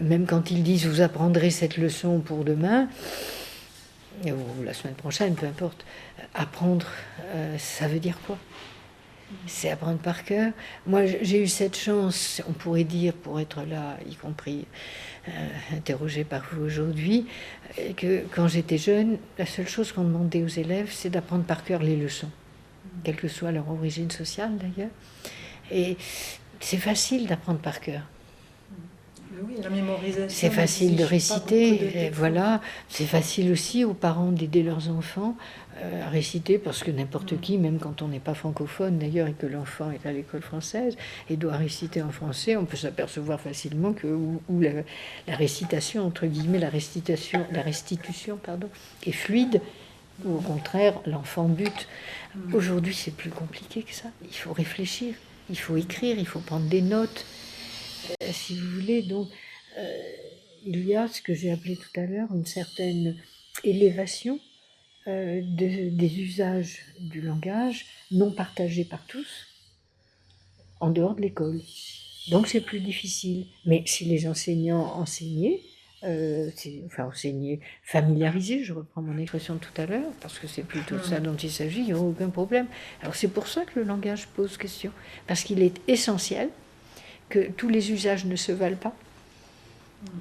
même quand ils disent « vous apprendrez cette leçon pour demain », ou la semaine prochaine, peu importe, apprendre, ça veut dire quoi? C'est apprendre par cœur. Moi, j'ai eu cette chance, on pourrait dire, pour être là, y compris interrogée par vous aujourd'hui, que quand j'étais jeune, la seule chose qu'on demandait aux élèves, c'est d'apprendre par cœur les leçons, quelle que soit leur origine sociale d'ailleurs. Et c'est facile d'apprendre par cœur. Oui, la mémorisation. C'est facile de réciter, voilà. C'est facile aussi aux parents d'aider leurs enfants à réciter, parce que n'importe qui, même quand on n'est pas francophone d'ailleurs et que l'enfant est à l'école française et doit réciter en français, on peut s'apercevoir facilement que où la récitation, entre guillemets, la restitution, est fluide, ou au contraire, l'enfant bute. Aujourd'hui, c'est plus compliqué que ça. Il faut réfléchir, il faut écrire, il faut prendre des notes. Si vous voulez, donc, il y a ce que j'ai appelé tout à l'heure une certaine élévation des usages du langage non partagés par tous en dehors de l'école. Donc c'est plus difficile. Mais si les enseignants enseignaient, enseigner, familiariser, je reprends mon expression de tout à l'heure, parce que c'est plutôt de ça dont il s'agit, il n'y aura aucun problème. Alors c'est pour ça que le langage pose question, parce qu'il est essentiel que tous les usages ne se valent pas,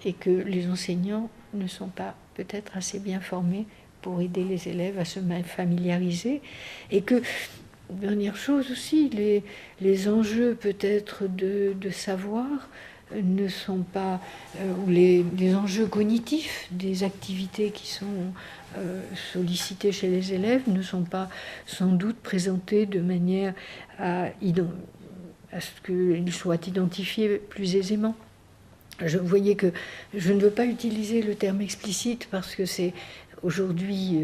et que les enseignants ne sont pas peut-être assez bien formés pour aider les élèves à se familiariser, et que, dernière chose aussi, les enjeux peut-être de savoir ne sont pas, ou les enjeux cognitifs des activités qui sont sollicitées chez les élèves ne sont pas sans doute présentés de manière à ce qu'ils soient identifiés plus aisément. Vous voyez que je ne veux pas utiliser le terme explicite parce que c'est aujourd'hui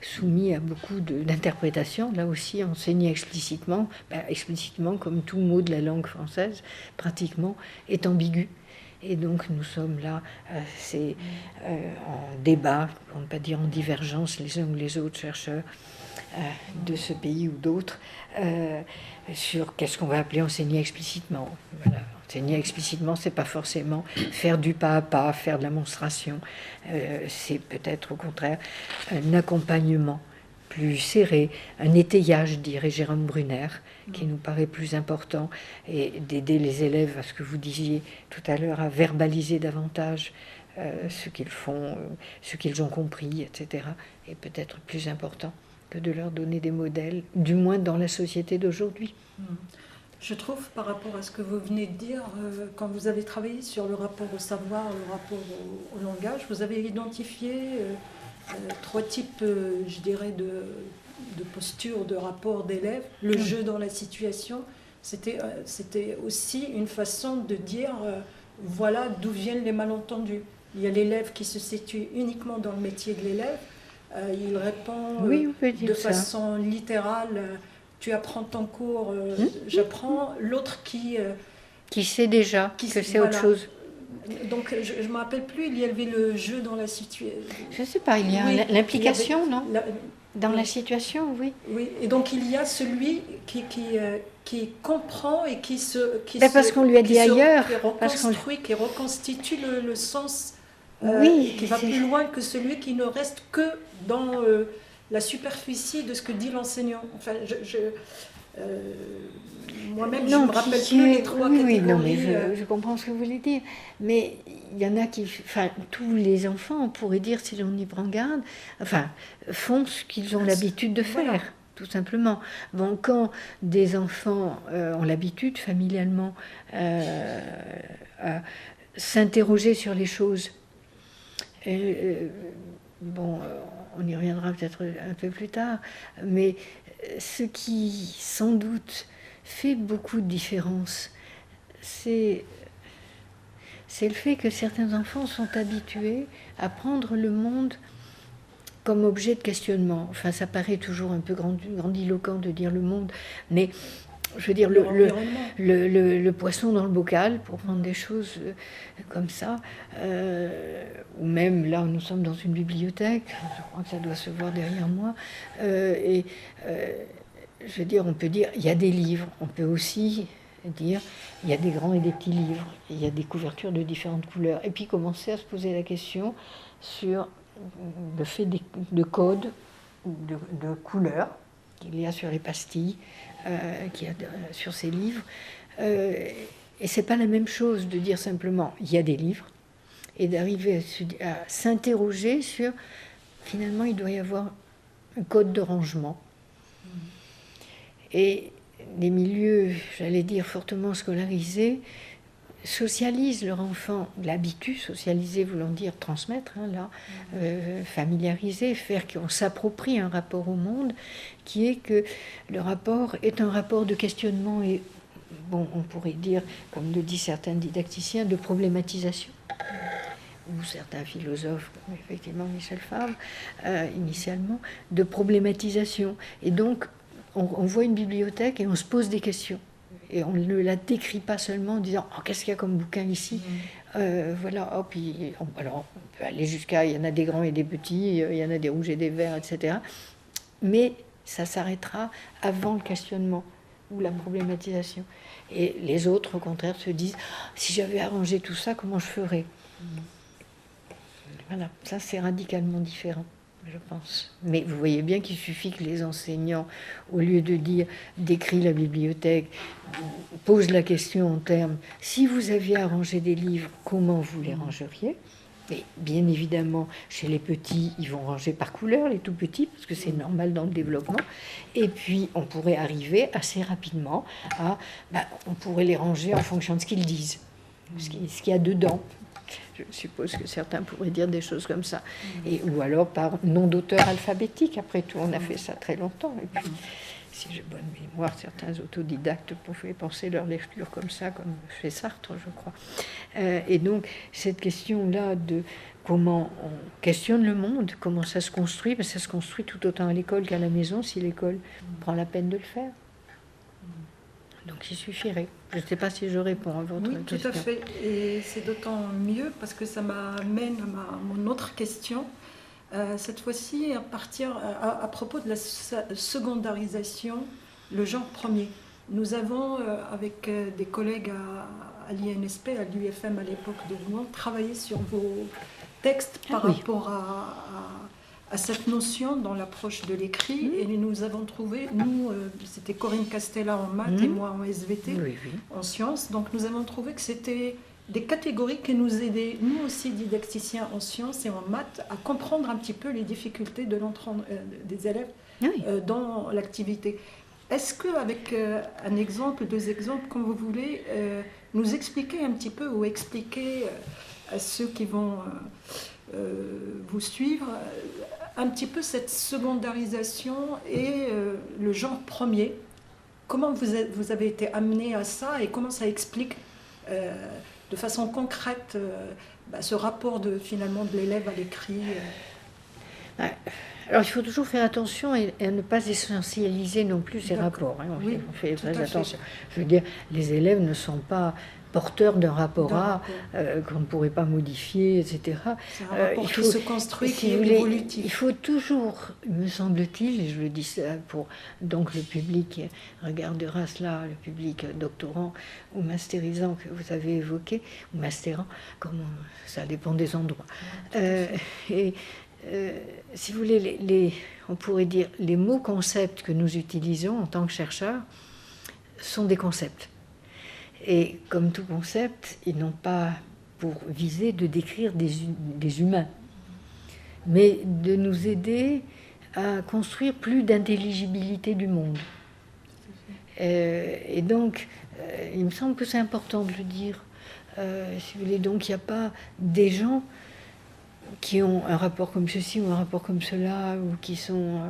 soumis à beaucoup d'interprétations. Là aussi, enseigner explicitement, explicitement comme tout mot de la langue française, pratiquement, est ambigu. Et donc nous sommes là, en débat, pour ne pas dire en divergence, les uns ou les autres chercheurs de ce pays ou d'autres, sur qu'est-ce qu'on va appeler enseigner explicitement. Voilà. Enseigner explicitement, c'est pas forcément faire du pas à pas, faire de la monstration. C'est peut-être au contraire un accompagnement plus serré, un étayage, dirait Jérôme Brunner, qui nous paraît plus important, et d'aider les élèves, à ce que vous disiez tout à l'heure, à verbaliser davantage ce qu'ils font, ce qu'ils ont compris, etc., est peut-être plus important que de leur donner des modèles, du moins dans la société d'aujourd'hui. Je trouve, par rapport à ce que vous venez de dire, quand vous avez travaillé sur le rapport au savoir, le rapport au langage, vous avez identifié 3 types, je dirais, de postures, de rapport d'élèves. Le jeu dans la situation, c'était aussi une façon de dire, voilà d'où viennent les malentendus. Il y a l'élève qui se situe uniquement dans le métier de l'élève. Il répond de façon littérale. Tu apprends ton cours, j'apprends. L'autre qui sait déjà que c'est autre chose. Donc je ne me rappelle plus, il y avait le jeu dans la situation. Je ne sais pas, il y a l'implication, non dans la situation, oui. Oui, et donc il y a celui qui comprend et qui parce qu'on lui a dit ailleurs. Qui reconstitue le sens, qui va plus loin que celui qui ne reste que dans la superficie de ce que dit l'enseignant. Enfin, moi-même, je ne me rappelle plus les 3 catégories. Oui, non, mais je comprends ce que vous voulez dire. Mais il y en a qui... Enfin, tous les enfants, on pourrait dire, si l'on y prend garde, font ce qu'ils ont l'habitude de faire, tout simplement. Bon, quand des enfants ont l'habitude, familialement, à s'interroger sur les choses, on y reviendra peut-être un peu plus tard, mais ce qui, sans doute, fait beaucoup de différence, c'est le fait que certains enfants sont habitués à prendre le monde comme objet de questionnement. Enfin, ça paraît toujours un peu grandiloquent de dire le monde, mais je veux dire le poisson dans le bocal, pour prendre des choses comme ça, ou même là, nous sommes dans une bibliothèque, je crois que ça doit se voir derrière moi, je veux dire, on peut dire, il y a des livres, on peut aussi dire, il y a des grands et des petits livres, il y a des couvertures de différentes couleurs, et puis commencer à se poser la question sur le fait de codes, de couleurs qu'il y a sur les pastilles, qu'il y a sur ces livres. Et c'est pas la même chose de dire simplement il y a des livres et d'arriver à s'interroger sur finalement il doit y avoir un code de rangement. Et les milieux, j'allais dire, fortement scolarisés socialisent leur enfant, l'habitude, socialiser voulant dire transmettre, familiariser, faire qu'on s'approprie un rapport au monde, qui est que le rapport est un rapport de questionnement et, bon, on pourrait dire, comme le disent certains didacticiens, de problématisation, ou certains philosophes, comme effectivement Michel Favre, initialement, de problématisation. Et donc, on voit une bibliothèque et on se pose des questions. Et on ne la décrit pas seulement en disant « qu'est-ce qu'il y a comme bouquin ici ?» Puis on peut aller jusqu'à « il y en a des grands et des petits, il y en a des rouges et des verts, etc. » Mais ça s'arrêtera avant le questionnement ou la problématisation. Et les autres, au contraire, se disent, si j'avais arrangé tout ça, comment je ferais? Voilà, ça c'est radicalement différent, je pense. Mais vous voyez bien qu'il suffit que les enseignants, au lieu de dire décris la bibliothèque, posent la question en termes si vous aviez arrangé des livres, comment vous les rangeriez? Et bien évidemment, chez les petits, ils vont ranger par couleur, les tout petits, parce que c'est normal dans le développement. Et puis, on pourrait arriver assez rapidement à... on pourrait les ranger en fonction de ce qu'ils disent, ce qu'il y a dedans. Je suppose que certains pourraient dire des choses comme ça. Et, ou alors par nom d'auteur alphabétique. Après tout, on a fait ça très longtemps. Et puis, si j'ai bonne mémoire, certains autodidactes pouvaient penser leur lecture comme ça, comme chez Sartre, je crois. Et donc, cette question-là de comment on questionne le monde, comment ça se construit, ça se construit tout autant à l'école qu'à la maison, si l'école prend la peine de le faire. Donc il suffirait. Je ne sais pas si je réponds à votre question. Oui, tout à fait. Et c'est d'autant mieux parce que ça m'amène à mon autre question. Cette fois-ci, à propos de la secondarisation, le genre premier. Nous avons, avec des collègues à l'INSP, à l'UFM à l'époque de Rouen, travaillé sur vos textes par rapport à cette notion dans l'approche de l'écrit, et nous avons trouvé, c'était Corinne Castella en maths et moi en SVT, en sciences, donc nous avons trouvé que c'était des catégories qui nous aidaient, nous aussi didacticiens en sciences et en maths, à comprendre un petit peu les difficultés de des élèves dans l'activité. Est-ce qu'avec un exemple, deux exemples, comme vous voulez, nous expliquer un petit peu ou expliquer à ceux qui vont vous suivre un petit peu cette secondarisation et le genre premier. Comment vous avez été amené à ça et comment ça explique de façon concrète ce rapport finalement de l'élève à l'écrit Alors il faut toujours faire attention et ne pas essentialiser non plus ces rapports. Hein. On fait très attention. Je veux dire, les élèves ne sont pas porteurs d'un rapport A qu'on ne pourrait pas modifier, etc. C'est un rapport qui se construit, qui est évolutif. Il faut toujours, me semble-t-il, et je le dis ça pour donc le public qui regardera cela, le public doctorant ou mastérisant que vous avez évoqué, ou mastérant, ça dépend des endroits. Si vous voulez, on pourrait dire les mots concepts que nous utilisons en tant que chercheurs sont des concepts. Et comme tout concept, ils n'ont pas pour viser de décrire des humains, mais de nous aider à construire plus d'intelligibilité du monde. Et donc, il me semble que c'est important de le dire. Si vous voulez, donc il n'y a pas des gens qui ont un rapport comme ceci ou un rapport comme cela, ou qui sont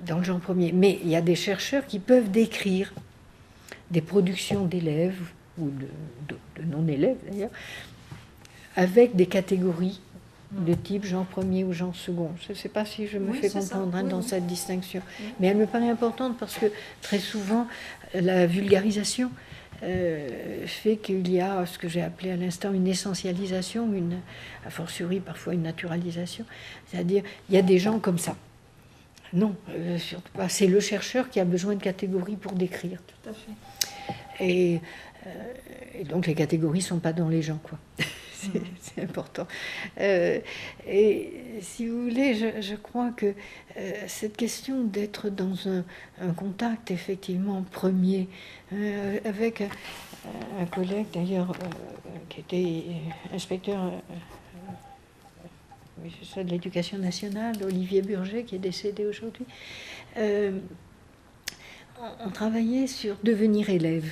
dans le genre premier. Mais il y a des chercheurs qui peuvent décrire des productions d'élèves, ou de non-élèves d'ailleurs, avec des catégories de type genre premier ou genre second. Je ne sais pas si je me fais comprendre dans cette distinction. Mais elle me paraît importante parce que très souvent, la vulgarisation fait qu'il y a ce que j'ai appelé à l'instant une essentialisation, a fortiori parfois une naturalisation. C'est-à-dire, il y a des gens comme ça. Non, surtout pas. C'est le chercheur qui a besoin de catégories pour décrire. Tout à fait. Et donc les catégories ne sont pas dans les gens, quoi. C'est important. Et si vous voulez, je crois que cette question d'être dans un contact effectivement premier avec un collègue d'ailleurs qui était inspecteur de l'éducation nationale, Olivier Burger, qui est décédé aujourd'hui, on travaillait sur devenir élève.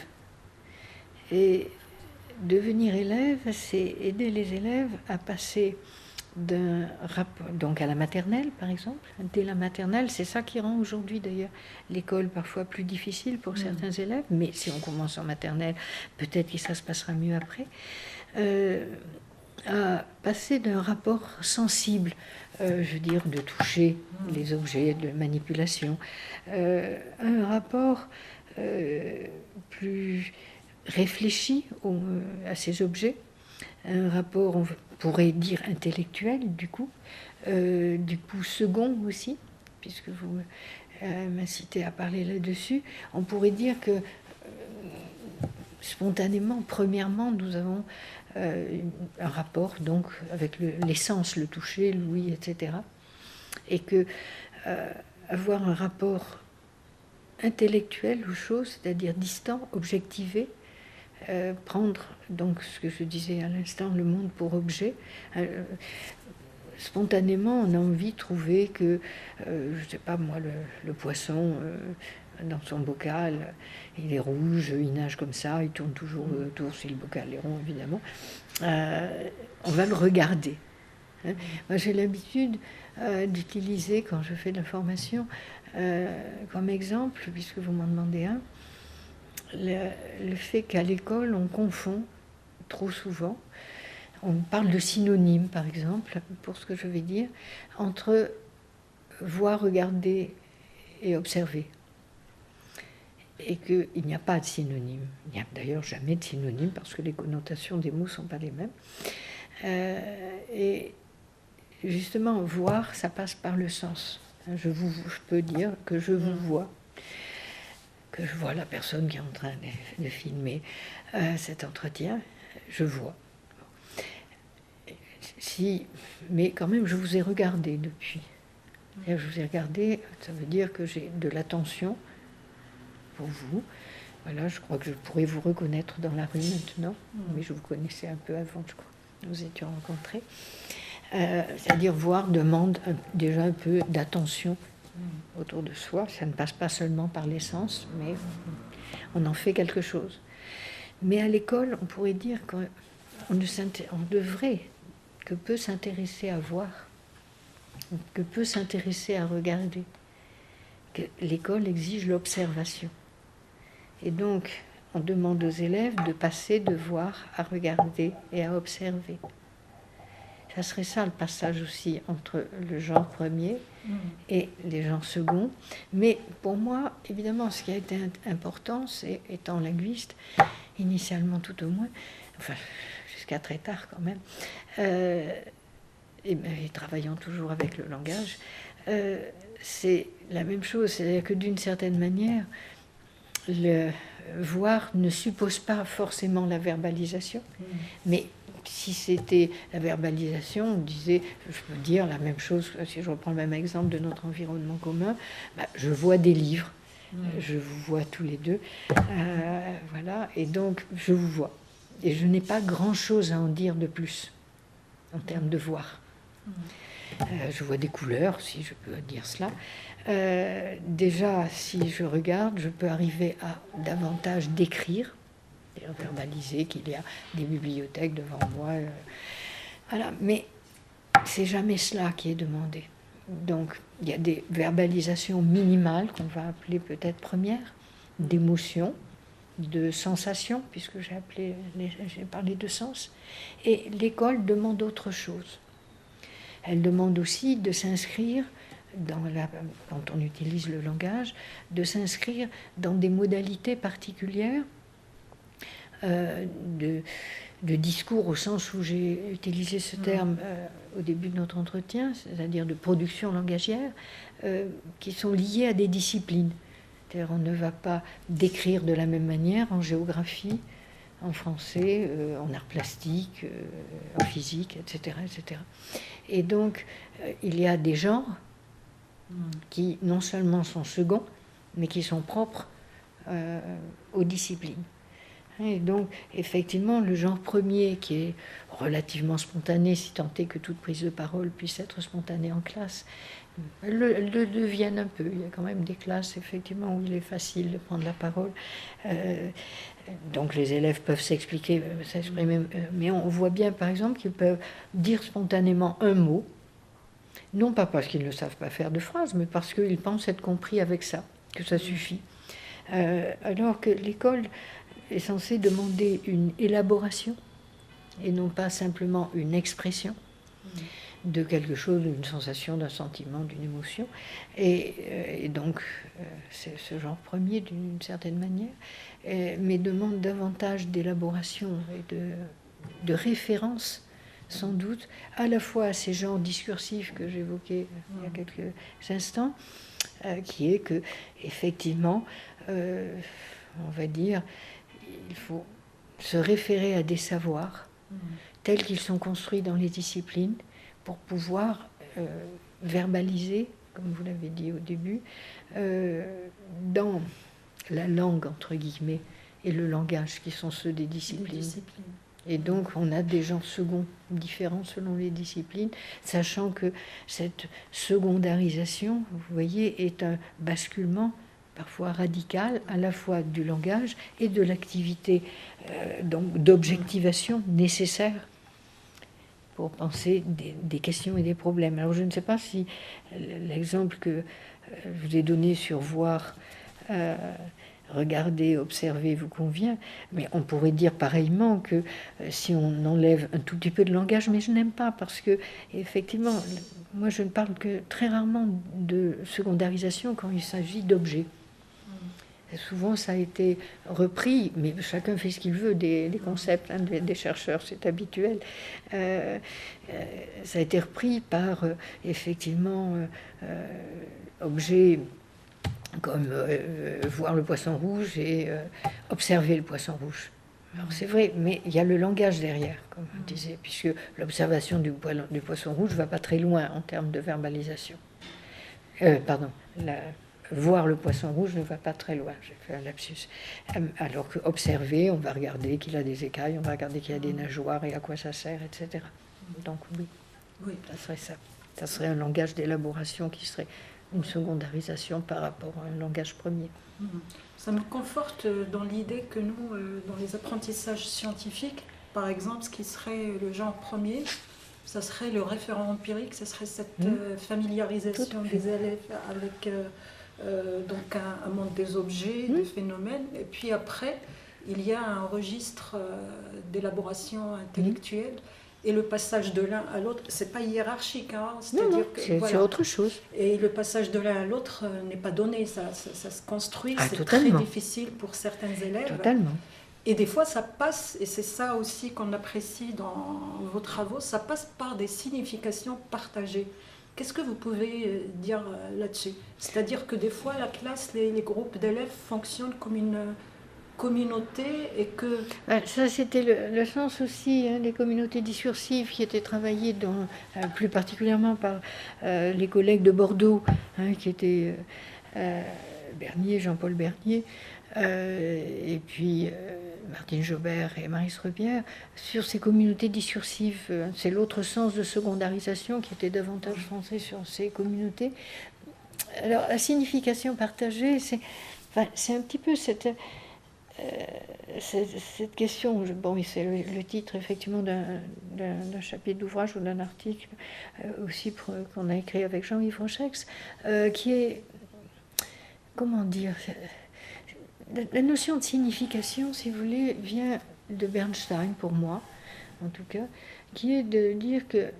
Et devenir élève, c'est aider les élèves à passer d'un rapport, donc à la maternelle par exemple. Dès la maternelle, c'est ça qui rend aujourd'hui d'ailleurs l'école parfois plus difficile pour certains élèves, mais si on commence en maternelle, peut-être que ça se passera mieux après. À passer d'un rapport sensible, je veux dire, de toucher les objets, de manipulation, à un rapport plus réfléchi à ces objets, un rapport, on pourrait dire, intellectuel, du coup second aussi, puisque vous m'incitez à parler là-dessus, on pourrait dire que spontanément, premièrement, nous avons un rapport donc avec les sens, le toucher, l'ouïe, etc. Et que avoir un rapport intellectuel aux choses, c'est-à-dire distant, objectivé, prendre donc ce que je disais à l'instant, le monde pour objet. Spontanément, on a envie de trouver que, je ne sais pas moi, le poisson dans son bocal, il est rouge, il nage comme ça, il tourne toujours autour, si le bocal est rond évidemment. On va le regarder. Hein. Moi j'ai l'habitude d'utiliser, quand je fais de la formation, comme exemple, puisque vous m'en demandez un, le fait qu'à l'école on confond trop souvent. On parle de synonymes, par exemple, pour ce que je vais dire, entre voir, regarder et observer. Et qu'il n'y a pas de synonyme. Il n'y a d'ailleurs jamais de synonyme, parce que les connotations des mots ne sont pas les mêmes. Et justement, voir, ça passe par le sens. Je peux dire que je vous vois, que je vois la personne qui est en train de filmer cet entretien, je vois. Mais quand même, je vous ai regardé depuis. Et je vous ai regardé, ça veut dire que j'ai de l'attention pour vous. Voilà, je crois que je pourrais vous reconnaître dans la rue maintenant, mais je vous connaissais un peu avant, je crois. Nous étions rencontrés. C'est-à-dire voir demande déjà un peu d'attention autour de soi. Ça ne passe pas seulement par les sens, mais on en fait quelque chose. Mais à l'école, on pourrait dire qu'on devrait, que peut s'intéresser à voir, que peut s'intéresser à regarder, que l'école exige l'observation. Et donc, on demande aux élèves de passer de voir à regarder et à observer. Ça serait ça le passage aussi entre le genre premier et les genres seconds. Mais pour moi, évidemment, ce qui a été important, c'est, étant linguiste, initialement tout au moins, enfin jusqu'à très tard quand même, et travaillant toujours avec le langage, c'est la même chose. C'est-à-dire que d'une certaine manière, le voir ne suppose pas forcément la verbalisation, mais si c'était la verbalisation, on disait, je peux dire la même chose, si je reprends le même exemple de notre environnement commun, je vois des livres, je vous vois tous les deux, voilà, et donc je vous vois. Et je n'ai pas grand-chose à en dire de plus, en termes de voir. Je vois des couleurs, si je peux dire cela. Déjà, si je regarde, je peux arriver à davantage décrire, verbaliser qu'il y a des bibliothèques devant moi. Voilà, mais c'est jamais cela qui est demandé. Donc, il y a des verbalisations minimales qu'on va appeler peut-être premières, d'émotions, de sensations, puisque j'ai parlé de sens. Et l'école demande autre chose. Elle demande aussi de s'inscrire quand on utilise le langage, de s'inscrire dans des modalités particulières de discours, au sens où j'ai utilisé ce terme au début de notre entretien, c'est-à-dire de production langagière, qui sont liées à des disciplines. C'est-à-dire on ne va pas décrire de la même manière en géographie, en français, en art plastique, en physique, etc., etc. Et donc, il y a des genres qui non seulement sont seconds, mais qui sont propres aux disciplines. Et donc, effectivement, le genre premier, qui est relativement spontané, si tant est que toute prise de parole puisse être spontanée en classe, le deviennent un peu. Il y a quand même des classes, effectivement, où il est facile de prendre la parole. Donc les élèves peuvent s'exprimer, mais on voit bien, par exemple, qu'ils peuvent dire spontanément un mot, non pas parce qu'ils ne savent pas faire de phrases, mais parce qu'ils pensent être compris avec ça, que ça suffit. Alors que l'école est censée demander une élaboration, et non pas simplement une expression de quelque chose, d'une sensation, d'un sentiment, d'une émotion. Et donc, c'est ce genre premier, d'une certaine manière, mais demande davantage d'élaboration et de référence sans doute, à la fois à ces genres discursifs que j'évoquais il y a quelques instants, qui est que, effectivement, on va dire, il faut se référer à des savoirs tels qu'ils sont construits dans les disciplines pour pouvoir verbaliser, comme vous l'avez dit au début, dans la langue, entre guillemets, et le langage, qui sont ceux des disciplines. Et donc, on a des genres seconds différents selon les disciplines, sachant que cette secondarisation, vous voyez, est un basculement parfois radical, à la fois du langage et de l'activité donc d'objectivation nécessaire pour penser des questions et des problèmes. Alors, je ne sais pas si l'exemple que je vous ai donné sur voir... regarder, observer vous convient, mais on pourrait dire pareillement que si on enlève un tout petit peu de langage, mais je n'aime pas parce que, effectivement, moi je ne parle que très rarement de secondarisation quand il s'agit d'objets. Souvent ça a été repris, mais chacun fait ce qu'il veut des concepts des chercheurs, c'est habituel. Ça a été repris par, effectivement, objets comme voir le poisson rouge et observer le poisson rouge. Alors c'est vrai, mais il y a le langage derrière, comme on disait, puisque l'observation du poisson rouge ne va pas très loin en termes de verbalisation. Voir le poisson rouge ne va pas très loin, j'ai fait un lapsus. Alors que observer, on va regarder qu'il a des écailles, on va regarder qu'il a des nageoires et à quoi ça sert, etc. Donc oui, ça serait ça. Ça serait un langage d'élaboration qui serait une secondarisation par rapport à un langage premier. Ça me conforte dans l'idée que nous, dans les apprentissages scientifiques, par exemple, ce qui serait le genre premier, ça serait le référent empirique, ça serait cette familiarisation des élèves avec donc un monde des objets, des phénomènes, et puis après, il y a un registre d'élaboration intellectuelle. Et le passage de l'un à l'autre, c'est pas hiérarchique, hein, c'est-à-dire que c'est autre chose. Et le passage de l'un à l'autre n'est pas donné, ça se construit, c'est totalement. très difficile pour certains élèves. Totalement. Et des fois, ça passe, et c'est ça aussi qu'on apprécie dans vos travaux, ça passe par des significations partagées. Qu'est-ce que vous pouvez dire là-dessus? C'est-à-dire que des fois, la classe, les groupes d'élèves fonctionnent comme une communauté et que... Ça, c'était le sens aussi des communautés discursives qui étaient travaillées plus particulièrement par les collègues de Bordeaux, qui étaient Bernier, Jean-Paul Bernier, et puis Martine Jobert et Maryse Rebière, sur ces communautés discursives. C'est l'autre sens de secondarisation qui était davantage centré sur ces communautés. Alors, la signification partagée, c'est un petit peu cette question, c'est le titre effectivement d'un chapitre d'ouvrage ou d'un article aussi qu'on a écrit avec Jean-Yves Rochex, qui est, comment dire, la notion de signification, si vous voulez, vient de Bernstein, pour moi, en tout cas, qui est de dire que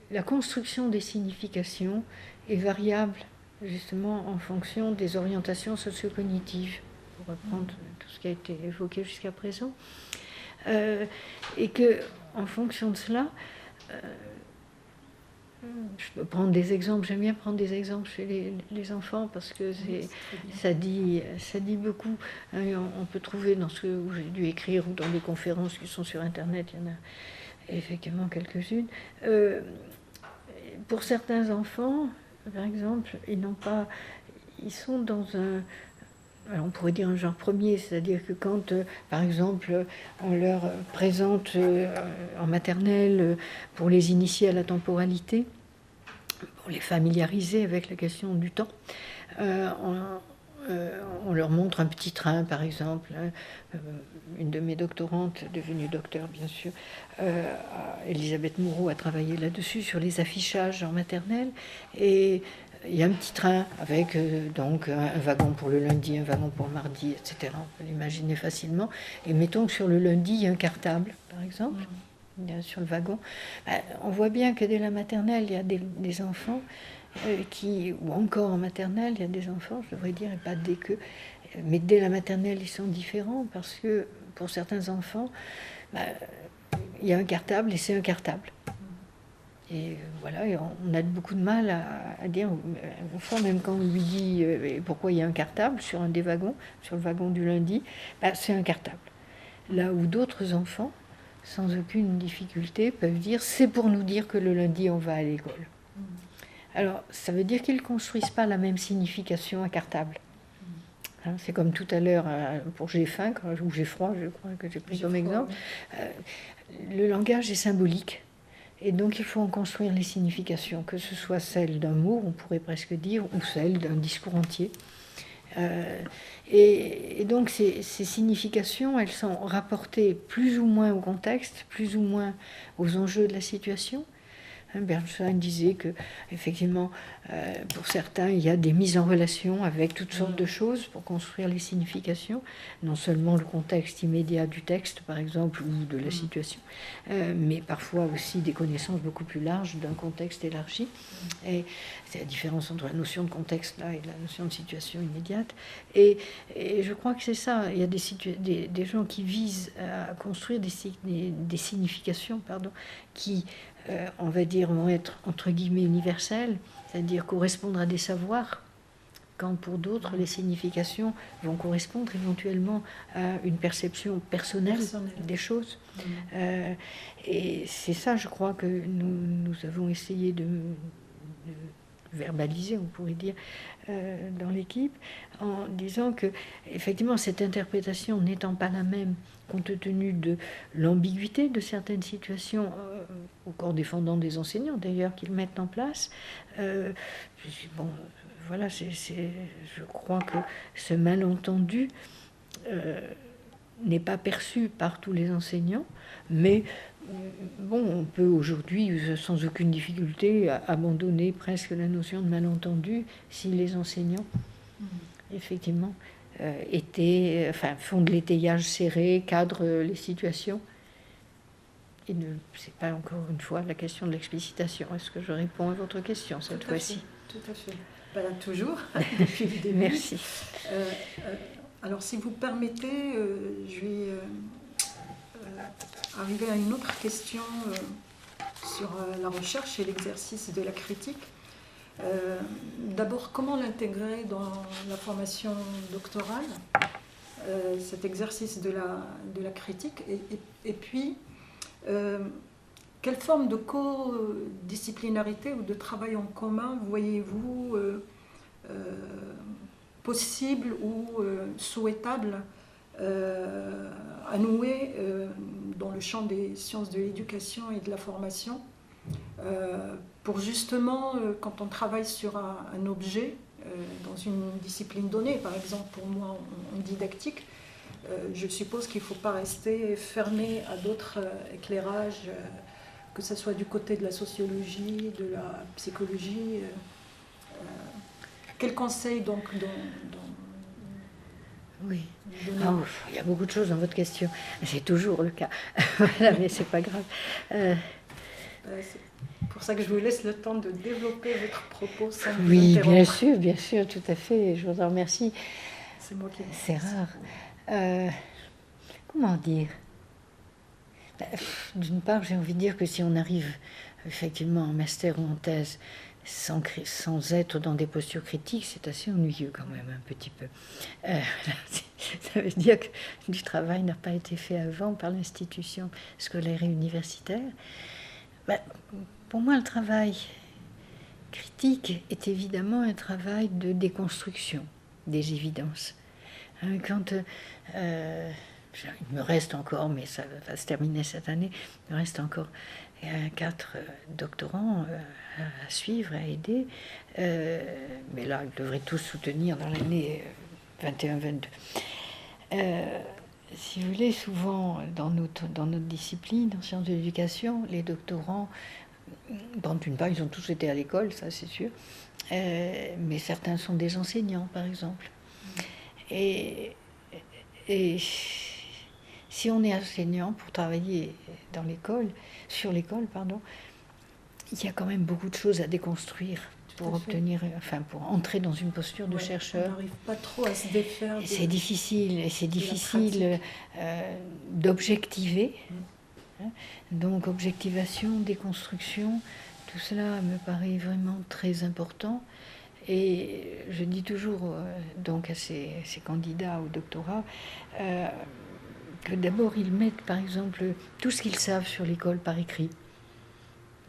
la construction des significations est variable, justement, en fonction des orientations sociocognitives, pour reprendre tout ce qui a été évoqué jusqu'à présent, et que, en fonction de cela, je peux prendre des exemples, j'aime bien prendre des exemples chez les enfants parce que ça dit beaucoup. On peut trouver dans ce que j'ai dû écrire ou dans les conférences qui sont sur Internet, il y en a effectivement quelques-unes. Pour certains enfants, par exemple, ils sont dans on pourrait dire un genre premier, c'est-à-dire que quand, par exemple, on leur présente en maternelle pour les initier à la temporalité, pour les familiariser avec la question du temps, on leur montre un petit train, par exemple. Une de mes doctorantes, devenue docteur bien sûr, Elisabeth Moureau, a travaillé là-dessus, sur les affichages en maternelle, et il y a un petit train avec donc un wagon pour le lundi, un wagon pour le mardi, etc. On peut l'imaginer facilement. Et mettons que sur le lundi, il y a un cartable, par exemple, sur le wagon. On voit bien que dès la maternelle, il y a des enfants ou encore en maternelle, il y a des enfants, je devrais dire, et pas dès que, mais dès la maternelle, ils sont différents parce que pour certains enfants, il y a un cartable et c'est un cartable. Et voilà, et on a beaucoup de mal à dire, enfin, même quand on lui dit pourquoi il y a un cartable sur un des wagons, sur le wagon du lundi, c'est un cartable. Là où d'autres enfants, sans aucune difficulté, peuvent dire c'est pour nous dire que le lundi on va à l'école. Alors, ça veut dire qu'ils ne construisent pas la même signification à cartable. Hein, c'est comme tout à l'heure pour j'ai faim ou j'ai froid, je crois que j'ai pris comme exemple. Le langage est symbolique. Et donc il faut en construire les significations, que ce soit celle d'un mot, on pourrait presque dire, ou celle d'un discours entier. Et donc ces significations, elles sont rapportées plus ou moins au contexte, plus ou moins aux enjeux de la situation. Bernstein disait que, effectivement, pour certains, il y a des mises en relation avec toutes sortes de choses pour construire les significations, non seulement le contexte immédiat du texte, par exemple, ou de la situation, mais parfois aussi des connaissances beaucoup plus larges d'un contexte élargi. Et c'est la différence entre la notion de contexte là et la notion de situation immédiate. Et je crois que c'est ça. Il y a des gens qui visent à construire des significations, qui on va dire, vont être entre guillemets universelles, c'est-à-dire correspondre à des savoirs, quand pour d'autres, les significations vont correspondre éventuellement à une perception personnelle des choses. Et c'est ça, je crois, que nous avons essayé de verbaliser, on pourrait dire, dans l'équipe, en disant que, effectivement, cette interprétation n'étant pas la même, compte tenu de l'ambiguïté de certaines situations, au corps défendant des enseignants d'ailleurs, qu'ils mettent en place, bon, voilà, je crois que ce malentendu n'est pas perçu par tous les enseignants, mais bon, on peut aujourd'hui, sans aucune difficulté, abandonner presque la notion de malentendu si les enseignants, effectivement, font de l'étayage serré, cadrent les situations. Et c'est pas encore une fois la question de l'explicitation. Est-ce que je réponds à votre question cette fois-ci? Tout à fait. Ben, toujours, depuis le début. Merci. Alors, si vous permettez, je vais arriver à une autre question sur la recherche et l'exercice de la critique. D'abord, comment l'intégrer dans la formation doctorale, cet exercice de la critique, et puis quelle forme de co-disciplinarité ou de travail en commun voyez-vous possible ou souhaitable à nouer dans le champ des sciences de l'éducation et de la formation, pour justement, quand on travaille sur un objet, dans une discipline donnée, par exemple pour moi en didactique, je suppose qu'il ne faut pas rester fermé à d'autres éclairages, que ce soit du côté de la sociologie, de la psychologie. Quel conseil donc Oui, il y a beaucoup de choses dans votre question. C'est toujours le cas. Voilà, mais c'est pas grave. C'est pour ça que je vous laisse le temps de développer votre propos sans vous Oui, interrompre. bien sûr, tout à fait. Je vous en remercie. C'est moi qui. C'est rare. Comment dire? D'une part, j'ai envie de dire que si on arrive effectivement en master ou en thèse sans être dans des postures critiques, c'est assez ennuyeux quand même, un petit peu. Ça veut dire que du travail n'a pas été fait avant par l'institution scolaire et universitaire. Pour moi, le travail critique est évidemment un travail de déconstruction des évidences. Quand il me reste encore, mais ça va se terminer cette année, il me reste encore 4 doctorants à suivre, à aider. Mais là, ils devraient tous soutenir dans l'année 21-22. Si vous voulez, souvent dans notre discipline, en sciences de l'éducation, les doctorants, d'une part, ils ont tous été à l'école, ça c'est sûr, mais certains sont des enseignants, par exemple. Et si on est enseignant pour travailler dans l'école, sur l'école, il y a quand même beaucoup de choses à déconstruire pour obtenir, pour entrer dans une posture de chercheur. On n'arrive pas trop à se défaire. C'est difficile, d'objectiver hein. Donc objectivation, déconstruction, tout cela me paraît vraiment très important. Et je dis toujours donc à ces candidats au doctorat que d'abord ils mettent par exemple tout ce qu'ils savent sur l'école par écrit,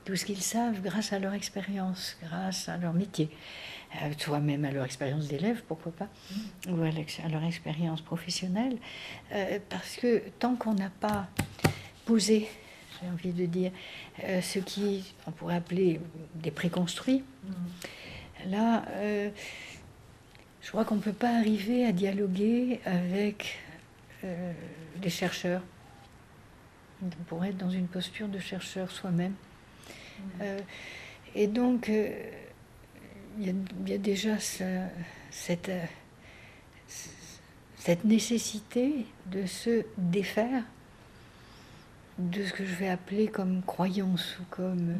tout ce qu'ils savent grâce à leur expérience, grâce à leur métier, soit même à leur expérience d'élève, pourquoi pas, ou à leur expérience professionnelle, parce que tant qu'on n'a pas posé, j'ai envie de dire, ce qui on pourrait appeler des préconstruits, là, je crois qu'on ne peut pas arriver à dialoguer avec des chercheurs. On pourrait être dans une posture de chercheur soi-même. Et donc, il y a déjà cette nécessité de se défaire de ce que je vais appeler comme croyance ou comme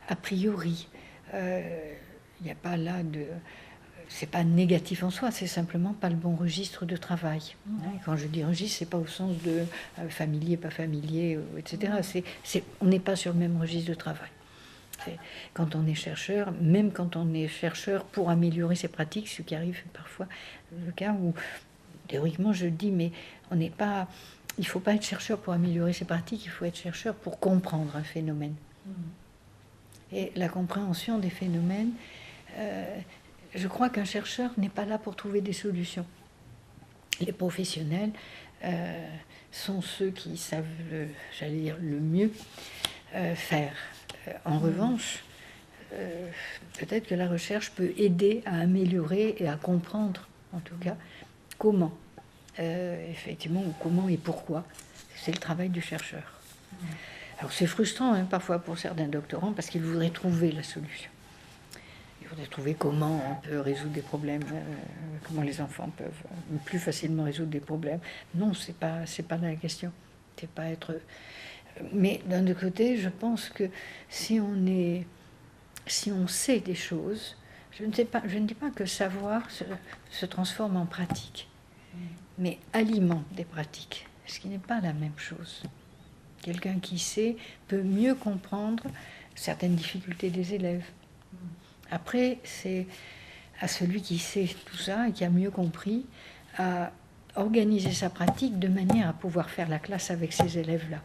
a priori. Il n'y a pas là de... C'est pas négatif en soi, c'est simplement pas le bon registre de travail. Quand je dis registre, c'est pas au sens de familier, pas familier, etc. On n'est pas sur le même registre de travail. Quand on est chercheur, même quand on est chercheur pour améliorer ses pratiques, ce qui arrive parfois, le cas où théoriquement je dis, mais on n'est pas... Il ne faut pas être chercheur pour améliorer ses pratiques, il faut être chercheur pour comprendre un phénomène. Et la compréhension des phénomènes, je crois qu'un chercheur n'est pas là pour trouver des solutions. Les professionnels sont ceux qui savent, j'allais dire, le mieux faire. En revanche, peut-être que la recherche peut aider à améliorer et à comprendre, en tout cas, comment, effectivement, ou comment et pourquoi. C'est le travail du chercheur. Alors c'est frustrant parfois pour certains doctorants parce qu'ils voudraient trouver la solution. Ils voudraient trouver comment on peut résoudre des problèmes, comment les enfants peuvent plus facilement résoudre des problèmes. Non, c'est pas la question. C'est pas être... Mais d'un autre côté, je pense que si on sait des choses, je ne dis pas que savoir se transforme en pratique, mais alimente des pratiques, ce qui n'est pas la même chose. Quelqu'un qui sait peut mieux comprendre certaines difficultés des élèves. Après, c'est à celui qui sait tout ça et qui a mieux compris à organiser sa pratique de manière à pouvoir faire la classe avec ces élèves-là.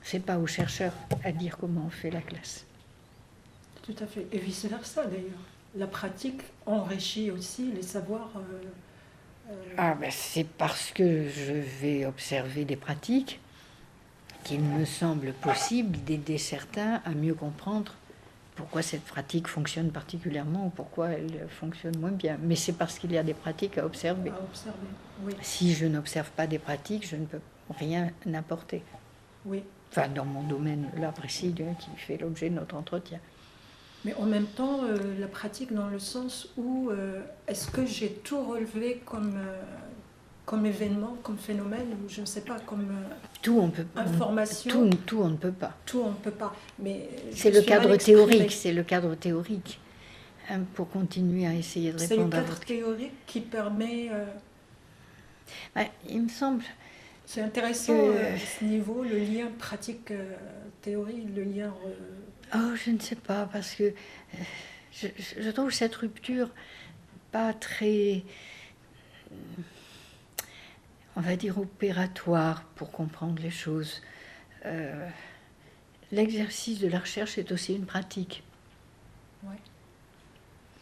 C'est pas aux chercheurs à dire comment on fait la classe. Tout à fait. Et vice-versa d'ailleurs. La pratique enrichit aussi les savoirs. C'est parce que je vais observer des pratiques qu'il me semble possible d'aider certains à mieux comprendre pourquoi cette pratique fonctionne particulièrement ou pourquoi elle fonctionne moins bien. Mais c'est parce qu'il y a des pratiques à observer. Oui. Si je n'observe pas des pratiques, je ne peux rien apporter. Oui. Enfin, dans mon domaine là précis qui fait l'objet de notre entretien. Mais en même temps, la pratique dans le sens où est-ce que j'ai tout relevé comme événement, comme phénomène, ou je ne sais pas, comme tout on peut, information. Tout on ne peut pas. Tout on ne peut pas. Mais c'est le cadre théorique. C'est le cadre théorique. Pour continuer à essayer de répondre à votre... C'est le cadre théorique qui permet... il me semble... C'est intéressant à ce niveau, le lien pratique-théorie, le lien... Oh, je ne sais pas, parce que je trouve cette rupture pas très... on va dire opératoire pour comprendre les choses. L'exercice de la recherche est aussi une pratique. Oui.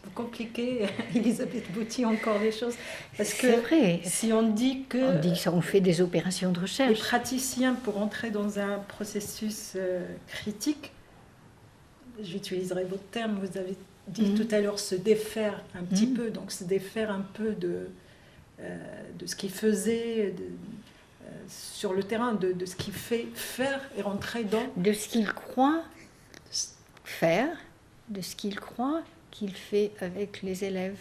Vous compliquez, Elisabeth Boutier, encore les choses. Parce que c'est vrai. Si on dit que... On dit qu'on fait des opérations de recherche. Les praticiens, pour entrer dans un processus critique, j'utiliserai votre terme, vous avez dit tout à l'heure se défaire un petit peu, donc se défaire un peu de ce qu'il faisait sur le terrain, de ce qu'il fait faire et rentrer dans... De ce qu'il croit faire, de ce qu'il croit qu'il fait avec les élèves.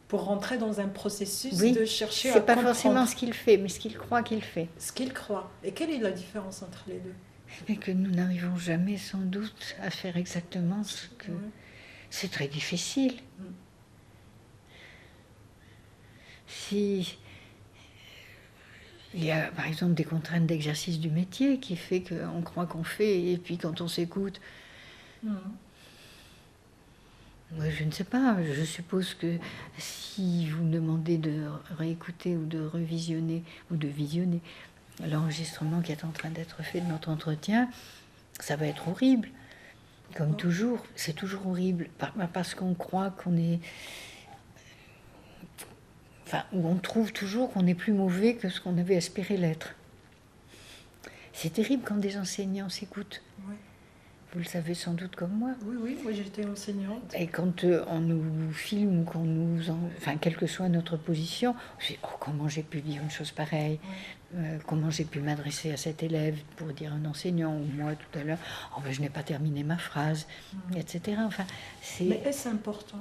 Pour rentrer dans un processus de chercher à comprendre. C'est pas forcément ce qu'il fait, mais ce qu'il croit qu'il fait. Ce qu'il croit. Et quelle est la différence entre les deux? Mais que nous n'arrivons jamais, sans doute, à faire exactement ce que... C'est très difficile. Si... Il y a par exemple des contraintes d'exercice du métier qui fait qu'on croit qu'on fait, et puis quand on s'écoute, je ne sais pas, je suppose que si vous me demandez de réécouter ou de revisionner ou de visionner l'enregistrement qui est en train d'être fait de notre entretien, ça va être horrible. Comme toujours, c'est toujours horrible, parce qu'on croit qu'on est... Enfin, où on trouve toujours qu'on est plus mauvais que ce qu'on avait espéré l'être. C'est terrible quand des enseignants s'écoutent. Oui. Vous le savez sans doute comme moi. Oui, moi j'étais enseignante. Et quand on nous filme ou qu'on nous... Enfin, quelle que soit notre position, on se dit, oh, comment j'ai pu dire une chose pareille, comment j'ai pu m'adresser à cet élève pour dire un enseignant, ou moi tout à l'heure, oh, ben, je n'ai pas terminé ma phrase, etc. Enfin, c'est... Mais est-ce important?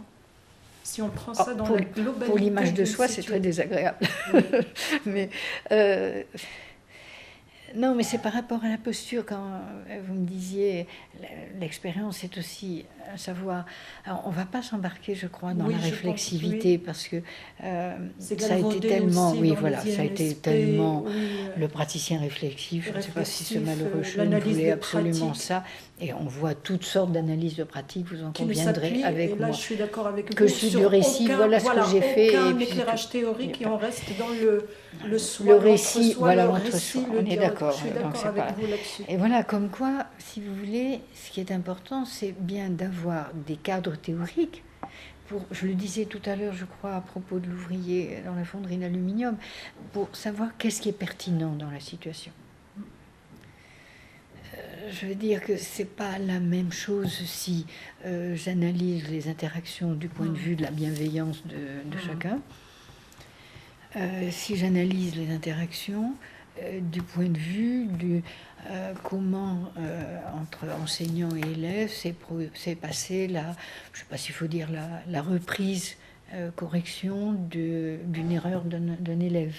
Si on prend ça dans pour, la globalité... Pour l'image de soi, c'est très désagréable. Oui. Mais... non, mais c'est par rapport à la posture. Quand vous me disiez, l'expérience est aussi un savoir. Alors, on ne va pas s'embarquer, je crois, dans la réflexivité, parce que ça a été tellement, ça a été tellement le praticien réflexif. Je ne sais pas si ce malheureux jeune voulait absolument ça. Et on voit toutes sortes d'analyses de pratique, vous en conviendrez avec moi. Là, je suis d'accord avec vous. Que je suis du récit, voilà ce que j'ai fait. Aucun éclairage théorique, et on reste dans le soi, le récit, voilà, l'entre soi, on est d'accord. Je suis d'accord avec vous là-dessus. Et voilà, comme quoi, si vous voulez, ce qui est important, c'est bien d'avoir des cadres théoriques. Je le disais tout à l'heure, je crois, à propos de l'ouvrier dans la fonderie d'aluminium, pour savoir qu'est-ce qui est pertinent dans la situation. Je veux dire que c'est pas la même chose si j'analyse les interactions du point de vue de la bienveillance de chacun. Si j'analyse les interactions du point de vue de comment entre enseignant et élève s'est passé je ne sais pas s'il faut dire la reprise, correction d'une erreur d'un élève.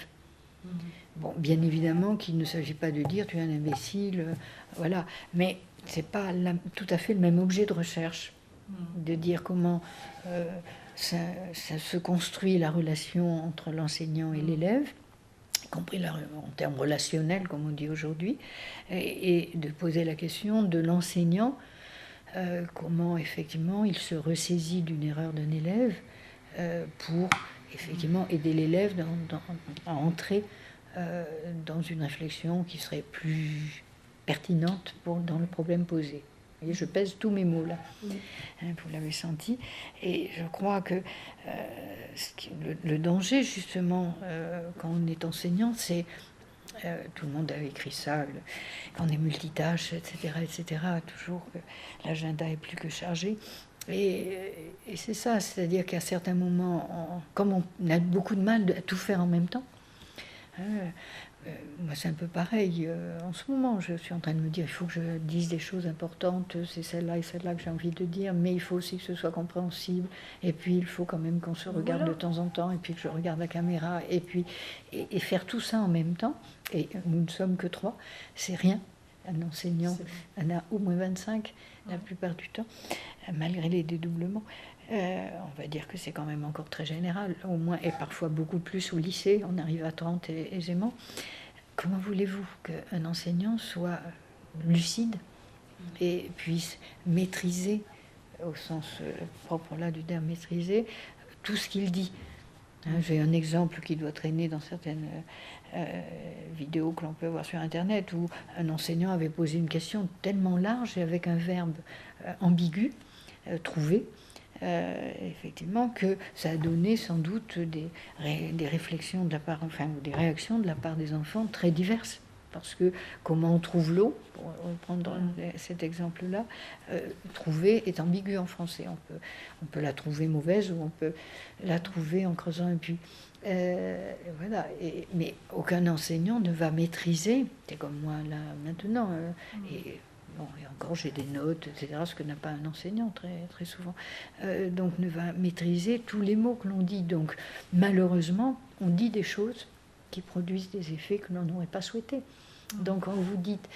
Bon, bien évidemment qu'il ne s'agit pas de dire tu es un imbécile, voilà, mais c'est pas tout à fait le même objet de recherche, de dire comment ça se construit la relation entre l'enseignant et l'élève, y compris en termes relationnels, comme on dit aujourd'hui, et de poser la question de l'enseignant, comment effectivement il se ressaisit d'une erreur d'un élève pour effectivement aider l'élève à entrer dans une réflexion qui serait plus pertinente dans le problème posé. Et je pèse tous mes mots là, vous l'avez senti. Et je crois que le danger, justement, quand on est enseignant, c'est, tout le monde avait écrit ça, on est multitâche, etc., toujours que l'agenda est plus que chargé. Et c'est ça, c'est-à-dire qu'à certains moments, comme on a beaucoup de mal à tout faire en même temps, moi c'est un peu pareil en ce moment, je suis en train de me dire il faut que je dise des choses importantes, c'est celle-là et celle-là que j'ai envie de dire, mais il faut aussi que ce soit compréhensible, et puis il faut quand même qu'on se regarde de temps en temps, et puis que je regarde la caméra, et puis et faire tout ça en même temps, et nous ne sommes que 3, c'est rien. Un enseignant en a au moins 25 la plupart du temps, malgré les dédoublements. On va dire que c'est quand même encore très général, au moins, et parfois beaucoup plus au lycée, on arrive à 30 aisément. Comment voulez-vous qu'un enseignant soit lucide et puisse maîtriser, au sens propre là du terme maîtriser, tout ce qu'il dit? J'ai un exemple qui doit traîner dans certaines vidéos que l'on peut voir sur Internet, où un enseignant avait posé une question tellement large et avec un verbe ambigu, trouvé, effectivement, que ça a donné sans doute des réflexions de la part, enfin, des réactions de la part des enfants très diverses. Parce que comment on trouve l'eau, pour reprendre cet exemple-là, trouver est ambigu en français. On peut la trouver mauvaise ou on peut la trouver en creusant un puits. Voilà. Mais aucun enseignant ne va maîtriser, c'est comme moi là maintenant, et encore j'ai des notes, etc., ce que n'a pas un enseignant très, très souvent, donc ne va maîtriser tous les mots que l'on dit. Donc malheureusement, on dit des choses qui produisent des effets que l'on n'aurait pas souhaités. Donc quand vous dites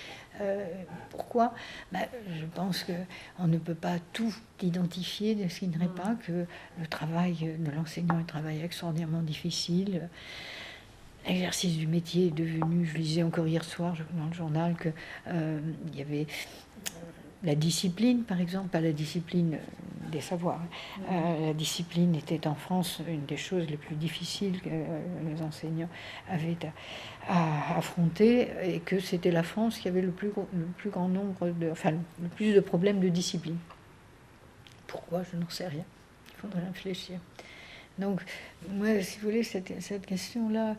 pourquoi, je pense qu'on ne peut pas tout identifier, de ce qui n'est pas que le travail de l'enseignant est un travail extraordinairement difficile. l'exercice du métier est devenu, je lisais encore hier soir dans le journal, qu'il y avait la discipline, par exemple, pas la discipline des savoirs. La discipline était en France une des choses les plus difficiles que les enseignants avaient à affronter, et que c'était la France qui avait le plus grand nombre le plus de problèmes de discipline. Pourquoi? Je n'en sais rien. Il faudrait réfléchir. Donc, moi, si vous voulez, cette question-là,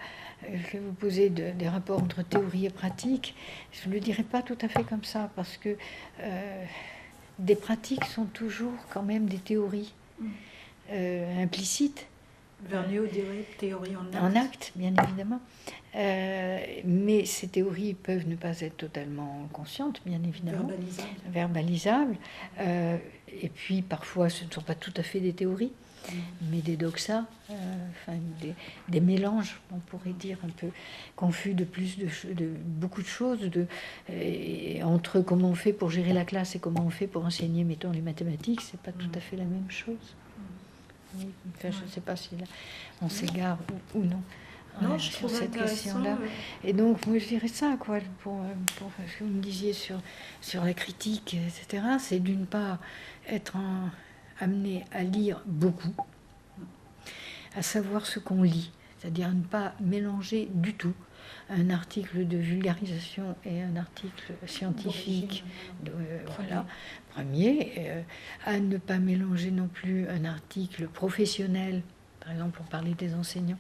que vous posez des rapports entre théorie et pratique, je ne le dirais pas tout à fait comme ça, parce que des pratiques sont toujours quand même des théories implicites. Vergniaud dirait théorie en acte. En acte, bien évidemment. Mais ces théories peuvent ne pas être totalement conscientes, bien évidemment. Verbalisables. Et puis, parfois, ce ne sont pas tout à fait des théories, mais des doxas, des mélanges, on pourrait dire, un peu confus de beaucoup de choses, entre comment on fait pour gérer la classe et comment on fait pour enseigner, mettons, les mathématiques, c'est pas tout à fait la même chose. Oui, enfin, je ne sais pas si là, on s'égare ou non. Non, je sur trouve cette question-là. Et donc, moi, je dirais ça, quoi, pour ce que vous me disiez sur la critique, etc. C'est d'une part être amené à lire beaucoup, à savoir ce qu'on lit, c'est-à-dire ne pas mélanger du tout un article de vulgarisation et un article scientifique, voilà, premier, à ne pas mélanger non plus un article professionnel, par exemple pour parler des enseignants,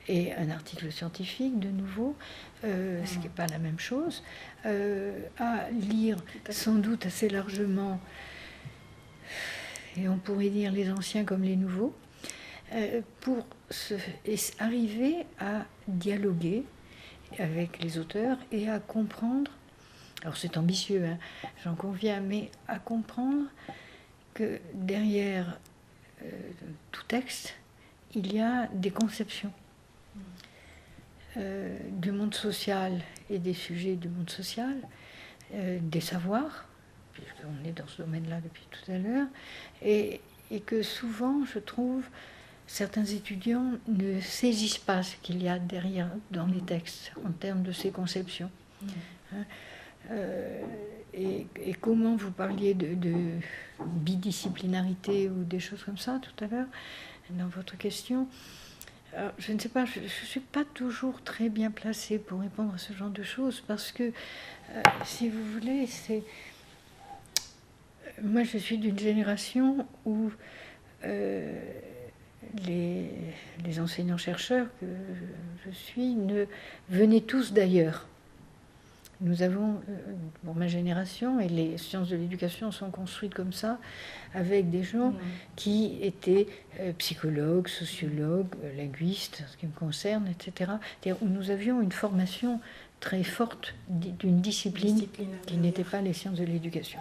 et un article scientifique, de nouveau, ce qui n'est pas la même chose, à lire sans doute assez largement, et on pourrait dire les anciens comme les nouveaux, pour arriver à dialoguer avec les auteurs et à comprendre, alors c'est ambitieux, hein, j'en conviens, mais à comprendre que derrière tout texte, il y a des conceptions du monde social et des sujets du monde social, des savoirs, puisqu'on est dans ce domaine-là depuis tout à l'heure, et que souvent, je trouve, certains étudiants ne saisissent pas ce qu'il y a derrière dans les textes en termes de ces conceptions. Et comment vous parliez de bidisciplinarité ou des choses comme ça tout à l'heure dans votre question. Alors, je ne sais pas, je ne suis pas toujours très bien placée pour répondre à ce genre de choses parce que, si vous voulez, moi je suis d'une génération où les enseignants-chercheurs que je suis venaient tous d'ailleurs. Nous avons, pour ma génération, et les sciences de l'éducation sont construites comme ça, avec des gens qui étaient psychologues, sociologues, linguistes, en ce qui me concerne, etc. C'est-à-dire où nous avions une formation très forte d'une discipline qui n'était pas les sciences de l'éducation.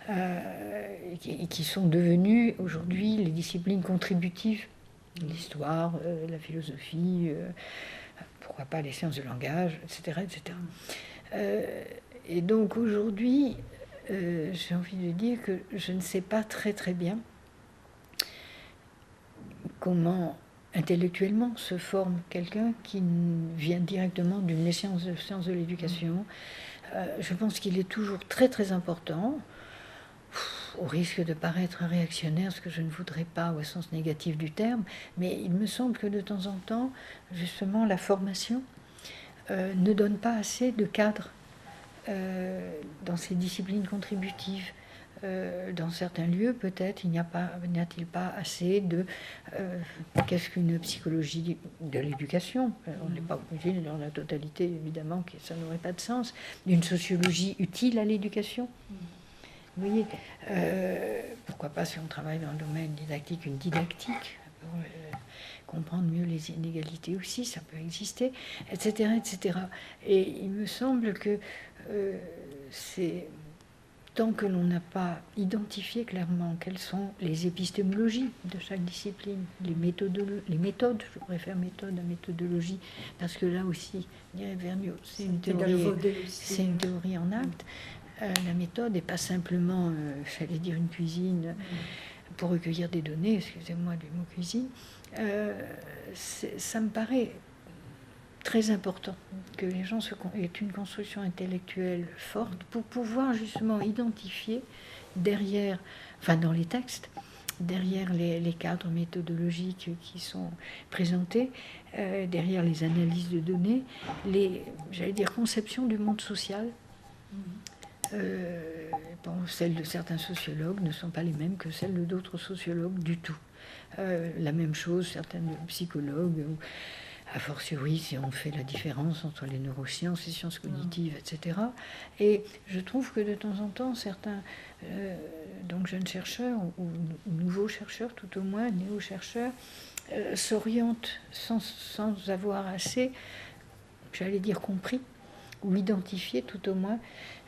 Et qui sont devenues aujourd'hui les disciplines contributives, l'histoire, la philosophie, pourquoi pas les sciences du langage, etc. etc. Et donc aujourd'hui, j'ai envie de dire que je ne sais pas très très bien comment intellectuellement se forme quelqu'un qui vient directement d'une science de l'éducation. Je pense qu'il est toujours très très important, au risque de paraître réactionnaire, ce que je ne voudrais pas au sens négatif du terme, mais il me semble que de temps en temps, justement, la formation ne donne pas assez de cadre dans ces disciplines contributives. Dans certains lieux, peut-être, n'y a-t-il pas assez de qu'est-ce qu'une psychologie de l'éducation. On n'est pas obligé dans la totalité, évidemment, que ça n'aurait pas de sens. D'une sociologie utile à l'éducation. Vous voyez, pourquoi pas, si on travaille dans le domaine didactique, une didactique pour comprendre mieux les inégalités aussi, ça peut exister, etc., etc. Et il me semble que c'est tant que l'on n'a pas identifié clairement quelles sont les épistémologies de chaque discipline, les méthodes, je préfère méthode à méthodologie, parce que là aussi, dirait Vergniaud, c'est une théorie en acte. La méthode n'est pas simplement, j'allais dire, une cuisine pour recueillir des données, excusez-moi du mot cuisine. Ça me paraît très important que les gens aient une construction intellectuelle forte pour pouvoir justement identifier derrière, enfin dans les textes, derrière les cadres méthodologiques qui sont présentés, derrière les analyses de données, j'allais dire, conceptions du monde social. Celles de certains sociologues ne sont pas les mêmes que celles de d'autres sociologues du tout. La même chose, certains psychologues, a fortiori si on fait la différence entre les neurosciences, les sciences cognitives, etc. Et je trouve que de temps en temps, certains donc jeunes chercheurs, ou nouveaux chercheurs tout au moins, néo-chercheurs, s'orientent sans avoir assez, j'allais dire, compris, ou identifié tout au moins,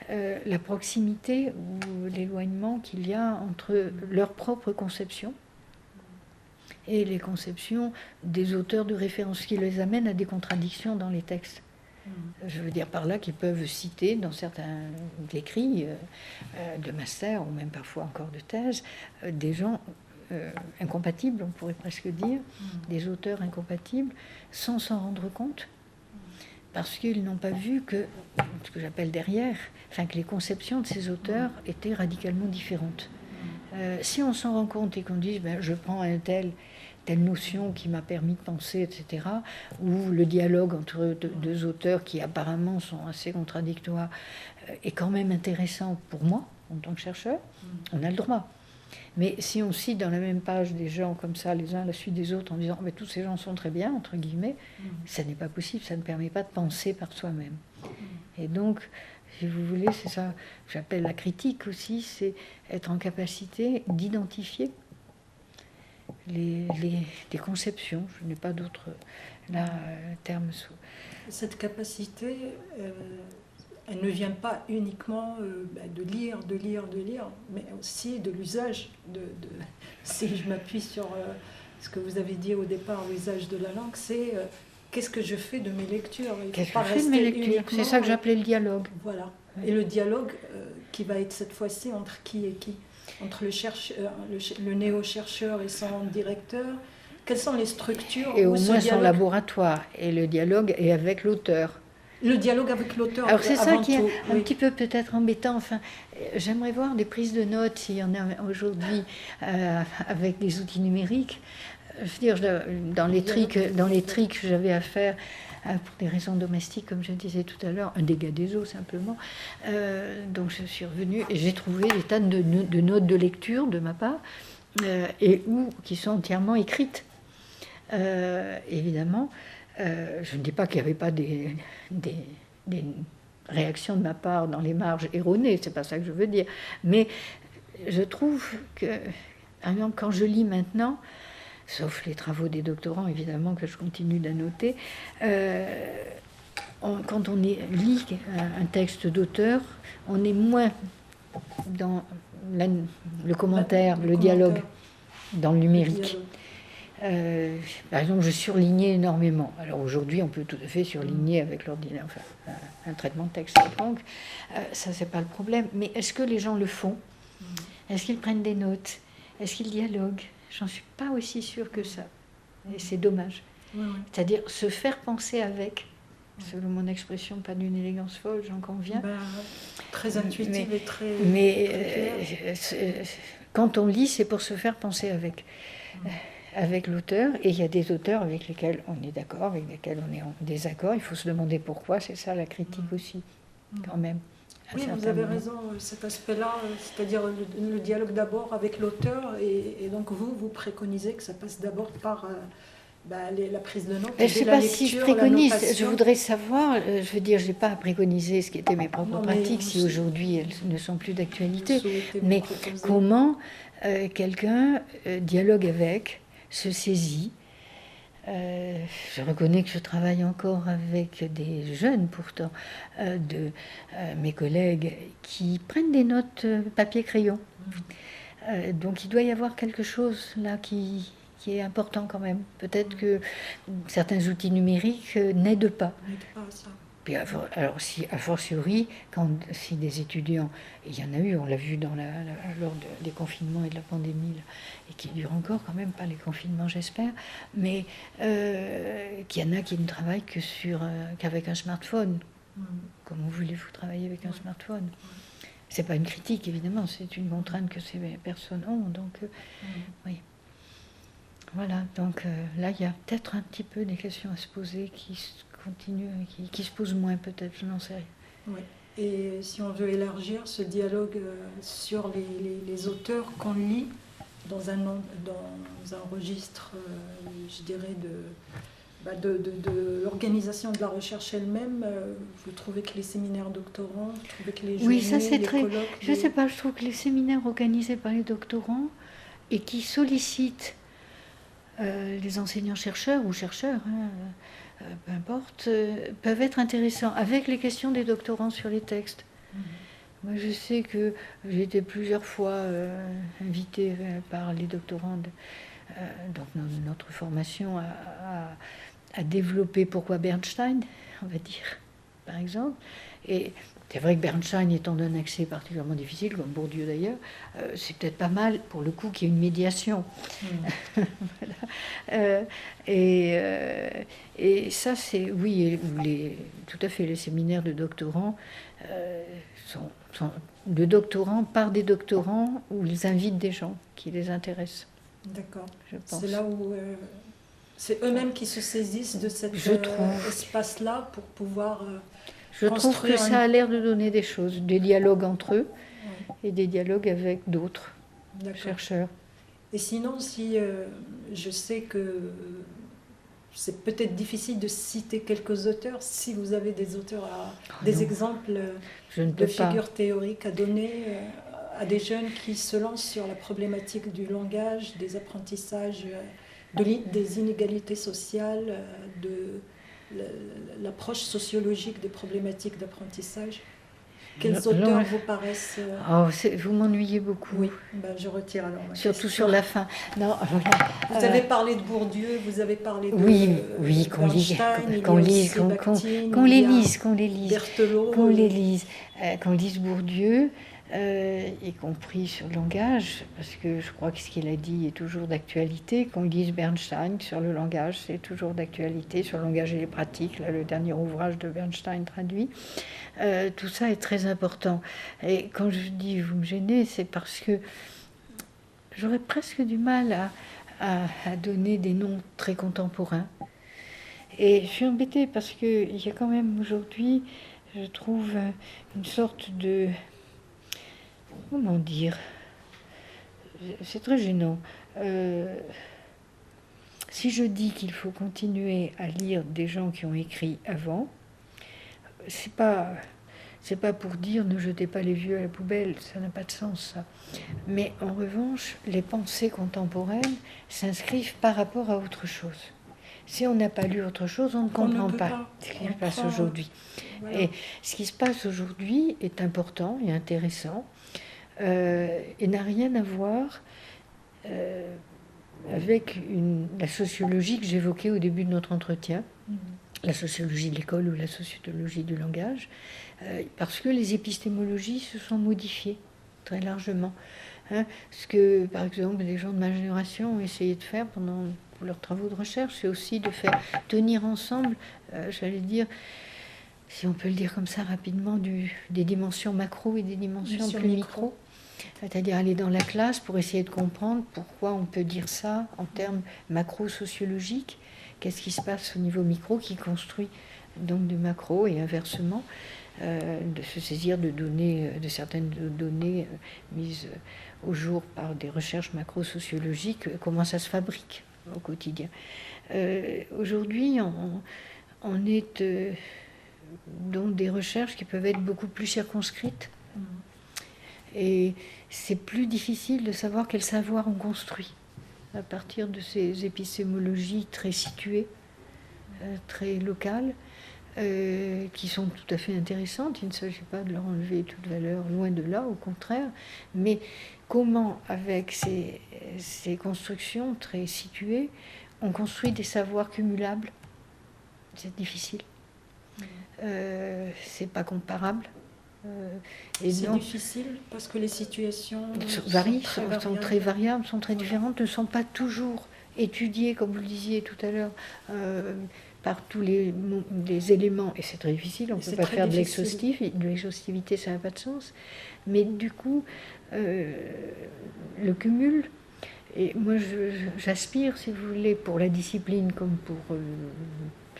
la proximité ou l'éloignement qu'il y a entre leur propre conception et les conceptions des auteurs de référence, qui les amènent à des contradictions dans les textes. Je veux dire par là qu'ils peuvent citer dans certains écrits de master, ou même parfois encore de thèse, des gens incompatibles, on pourrait presque dire, des auteurs incompatibles, sans s'en rendre compte, parce qu'ils n'ont pas vu que, ce que j'appelle derrière, enfin que les conceptions de ces auteurs étaient radicalement différentes. Si on s'en rend compte et qu'on dit je prends telle notion qui m'a permis de penser, etc., ou le dialogue entre deux auteurs qui apparemment sont assez contradictoires est quand même intéressant pour moi, en tant que chercheur, on a le droit. Mais si on cite dans la même page des gens comme ça, les uns à la suite des autres, en disant mais tous ces gens sont très bien, entre guillemets, ça n'est pas possible, ça ne permet pas de penser par soi-même. Et donc, si vous voulez, c'est ça que j'appelle la critique aussi, c'est être en capacité d'identifier des conceptions. Je n'ai pas d'autre terme. Cette capacité, elle ne vient pas uniquement de lire, mais aussi de l'usage. Si je m'appuie sur ce que vous avez dit au départ, l'usage de la langue, c'est qu'est-ce que je fais de mes lectures. Qu'est-ce que je fais de mes lectures? C'est ça que j'appelais le dialogue. Voilà. Et le dialogue qui va être cette fois-ci entre qui et qui? Entre le néo-chercheur et son directeur. Quelles sont les structures? Et au moins son laboratoire. Et le dialogue est avec l'auteur. Le dialogue avec l'auteur. Alors c'est ça qui est un petit peu peut-être embêtant. Enfin, j'aimerais voir des prises de notes, s'il y en a aujourd'hui, avec des outils numériques. Je veux dire, dans les trics que j'avais à faire, pour des raisons domestiques, comme je disais tout à l'heure, un dégât des eaux simplement. Donc je suis revenue et j'ai trouvé des tas de notes de lecture de ma part, qui sont entièrement écrites. Évidemment, je ne dis pas qu'il n'y avait pas des réactions de ma part dans les marges erronées, c'est pas ça que je veux dire. Mais je trouve que, par exemple, quand je lis maintenant, sauf les travaux des doctorants, évidemment, que je continue d'annoter, quand on lit un texte d'auteur, on est moins dans le commentaire, le dialogue, dans le numérique. Par exemple, je surlignais énormément. Alors aujourd'hui, on peut tout à fait surligner avec l'ordinateur, enfin, un traitement de texte quelconque. Ça, c'est pas le problème. Mais est-ce que les gens le font? Est-ce qu'ils prennent des notes? Est-ce qu'ils dialoguent? J'en suis pas aussi sûre que ça. Et c'est dommage. C'est-à-dire se faire penser avec, selon mon expression, pas d'une élégance folle, j'en conviens. Très intuitive et très... Mais quand on lit, c'est pour se faire penser avec l'auteur. Et il y a des auteurs avec lesquels on est d'accord, avec lesquels on est en désaccord. Il faut se demander pourquoi. C'est ça la critique aussi, quand même. Oui, vous avez raison, cet aspect-là, c'est-à-dire le dialogue d'abord avec l'auteur, et donc vous préconisez que ça passe d'abord par la prise de notes. Je ne sais pas si je préconise, je voudrais savoir, je veux dire, je n'ai pas à préconiser ce qui était mes propres pratiques, si aujourd'hui elles ne sont plus d'actualité, mais comment quelqu'un dialogue avec, se saisit. Je reconnais que je travaille encore avec des jeunes, pourtant, de mes collègues qui prennent des notes papier-crayon. Donc il doit y avoir quelque chose là qui est important quand même. Peut-être que certains outils numériques n'aident pas. Puis, alors, si, a fortiori, si des étudiants, et il y en a eu, on l'a vu lors des confinements et de la pandémie, là, et qui durent encore quand même, pas les confinements j'espère, mais qu'il y en a qui ne travaillent qu'avec un smartphone. Comment voulez-vous travailler avec un smartphone? C'est pas une critique évidemment, c'est une contrainte que ces personnes ont, donc oui. Voilà, donc là il y a peut-être un petit peu des questions à se poser qui se posent moins peut-être, je n'en sais rien. Oui. Et si on veut élargir ce dialogue sur les auteurs qu'on lit dans un registre, je dirais, de l'organisation de la recherche elle-même, vous trouvez que les séminaires doctorants, vous trouvez que les journées, oui, ça c'est très... colloques... Je ne sais pas, je trouve que les séminaires organisés par les doctorants et qui sollicitent les enseignants-chercheurs ou chercheurs, peu importe, peuvent être intéressants avec les questions des doctorants sur les textes. Moi, je sais que j'ai été plusieurs fois invitée par les doctorants, donc notre formation à développer pourquoi Bernstein, on va dire, par exemple. Et c'est vrai que Bernstein étant d'un accès particulièrement difficile, comme Bourdieu d'ailleurs, c'est peut-être pas mal pour le coup qu'il y ait une médiation. Voilà. Et ça, c'est, oui, tout à fait, les séminaires de doctorants sont de doctorants par des doctorants où ils invitent des gens qui les intéressent. D'accord. Je pense. C'est là où c'est eux-mêmes qui se saisissent de cet espace-là pour pouvoir je trouve que ça a l'air de donner des choses, des dialogues entre eux et des dialogues avec d'autres chercheurs. Et sinon, si je sais que c'est peut-être difficile de citer quelques auteurs, si vous avez des auteurs, des exemples de figures théoriques à donner à des jeunes qui se lancent sur la problématique du langage, des apprentissages, des inégalités sociales, de l'approche sociologique des problématiques d'apprentissage. Quels auteurs vous paraissent vous m'ennuyez beaucoup. Oui, je retire alors. Surtout sur la fin. Non, vous avez parlé de Bourdieu, vous avez parlé de oui, qu'on les lise, Berthelot, qu'on lise Bourdieu, y compris sur le langage, parce que je crois que ce qu'il a dit est toujours d'actualité, qu'on lise Bernstein sur le langage, c'est toujours d'actualité, sur le langage et les pratiques, là, le dernier ouvrage de Bernstein traduit. Tout ça est très important. Et quand je dis vous me gênez, c'est parce que j'aurais presque du mal à donner des noms très contemporains. Et je suis embêtée parce qu'il y a quand même aujourd'hui, je trouve, une sorte de... Comment dire? C'est très gênant. Si je dis qu'il faut continuer à lire des gens qui ont écrit avant, c'est pas pour dire ne jetez pas les vieux à la poubelle, ça n'a pas de sens ça. Mais en revanche, les pensées contemporaines s'inscrivent par rapport à autre chose. Si on n'a pas lu autre chose, on ne comprend pas ce qui se passe aujourd'hui. Voilà. Et ce qui se passe aujourd'hui est important et intéressant et n'a rien à voir avec la sociologie que j'évoquais au début de notre entretien. La sociologie de l'école ou la sociologie du langage, parce que les épistémologies se sont modifiées très largement. Ce que, par exemple, les gens de ma génération ont essayé de faire pour leurs travaux de recherche, c'est aussi de faire tenir ensemble, j'allais dire, si on peut le dire comme ça rapidement, des dimensions macro et des dimensions plus micro. C'est-à-dire aller dans la classe pour essayer de comprendre pourquoi on peut dire ça en termes macro-sociologiques. Qu'est-ce qui se passe au niveau micro qui construit donc du macro et inversement, de se saisir de certaines données mises au jour par des recherches macro-sociologiques, comment ça se fabrique au quotidien. Aujourd'hui, on est dans des recherches qui peuvent être beaucoup plus circonscrites. Et c'est plus difficile de savoir quel savoir on construit à partir de ces épistémologies très situées, très locales, qui sont tout à fait intéressantes. Il ne s'agit pas de leur enlever toute valeur, loin de là, au contraire. Mais comment, avec ces constructions très situées, on construit des savoirs cumulables? C'est difficile. C'est pas comparable. C'est difficile parce que les situations sont très variables, sont très différentes, ne sont pas toujours étudiées, comme vous le disiez tout à l'heure, par tous les éléments. Et c'est très difficile, on ne peut pas faire de l'exhaustivité, ça n'a pas de sens. Mais du coup, le cumul, et moi j'aspire, si vous voulez, pour la discipline comme pour...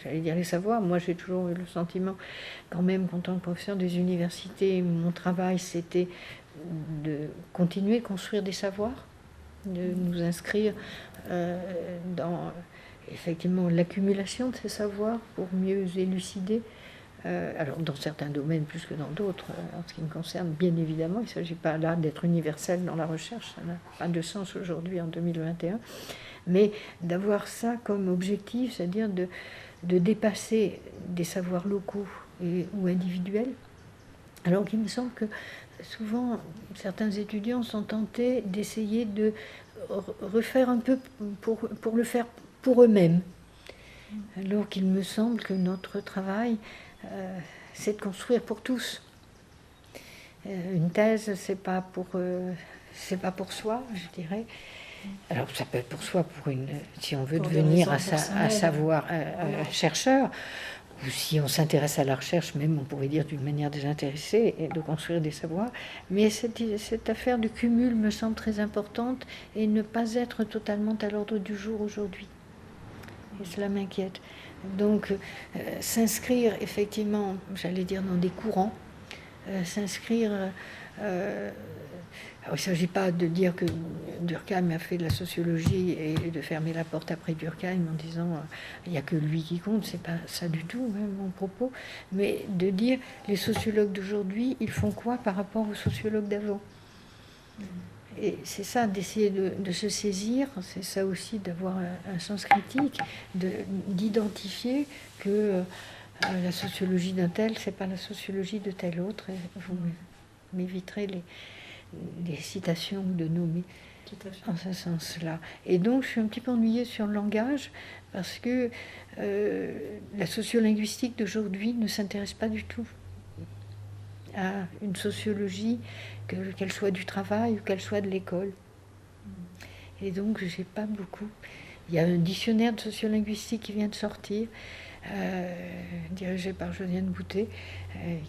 j'allais dire les savoirs. Moi, j'ai toujours eu le sentiment, quand même, qu'en tant que professeur des universités, mon travail, c'était de continuer à construire des savoirs, de nous inscrire dans, effectivement, l'accumulation de ces savoirs pour mieux élucider. Alors, dans certains domaines plus que dans d'autres, en ce qui me concerne, bien évidemment, il ne s'agit pas là d'être universel dans la recherche, ça n'a pas de sens aujourd'hui, en 2021, mais d'avoir ça comme objectif, c'est-à-dire de dépasser des savoirs locaux ou individuels, alors qu'il me semble que souvent certains étudiants sont tentés d'essayer de refaire un peu pour le faire pour eux-mêmes, alors qu'il me semble que notre travail, c'est de construire pour tous. Une thèse, c'est pas pour soi, je dirais. Alors ça peut être pour soi, si on veut devenir un chercheur, ou si on s'intéresse à la recherche, même on pourrait dire d'une manière désintéressée, et de construire des savoirs. Mais cette affaire du cumul me semble très importante et ne pas être totalement à l'ordre du jour aujourd'hui. Et cela m'inquiète. Donc s'inscrire effectivement, j'allais dire, dans des courants, s'inscrire... Alors, il ne s'agit pas de dire que Durkheim a fait de la sociologie et de fermer la porte après Durkheim en disant il n'y a que lui qui compte, c'est pas ça du tout, mon propos, mais de dire les sociologues d'aujourd'hui, ils font quoi par rapport aux sociologues d'avant? Et c'est ça, d'essayer de se saisir, c'est ça aussi d'avoir un sens critique, d'identifier que la sociologie d'un tel, c'est pas la sociologie de tel autre, et vous m'éviterez les citations de nommer en ce sens-là. Et donc, je suis un petit peu ennuyée sur le langage parce que la sociolinguistique d'aujourd'hui ne s'intéresse pas du tout à une sociologie, qu'elle soit du travail ou qu'elle soit de l'école. Et donc, j'ai pas beaucoup. Il y a un dictionnaire de sociolinguistique qui vient de sortir, dirigé par Josiane Boutet,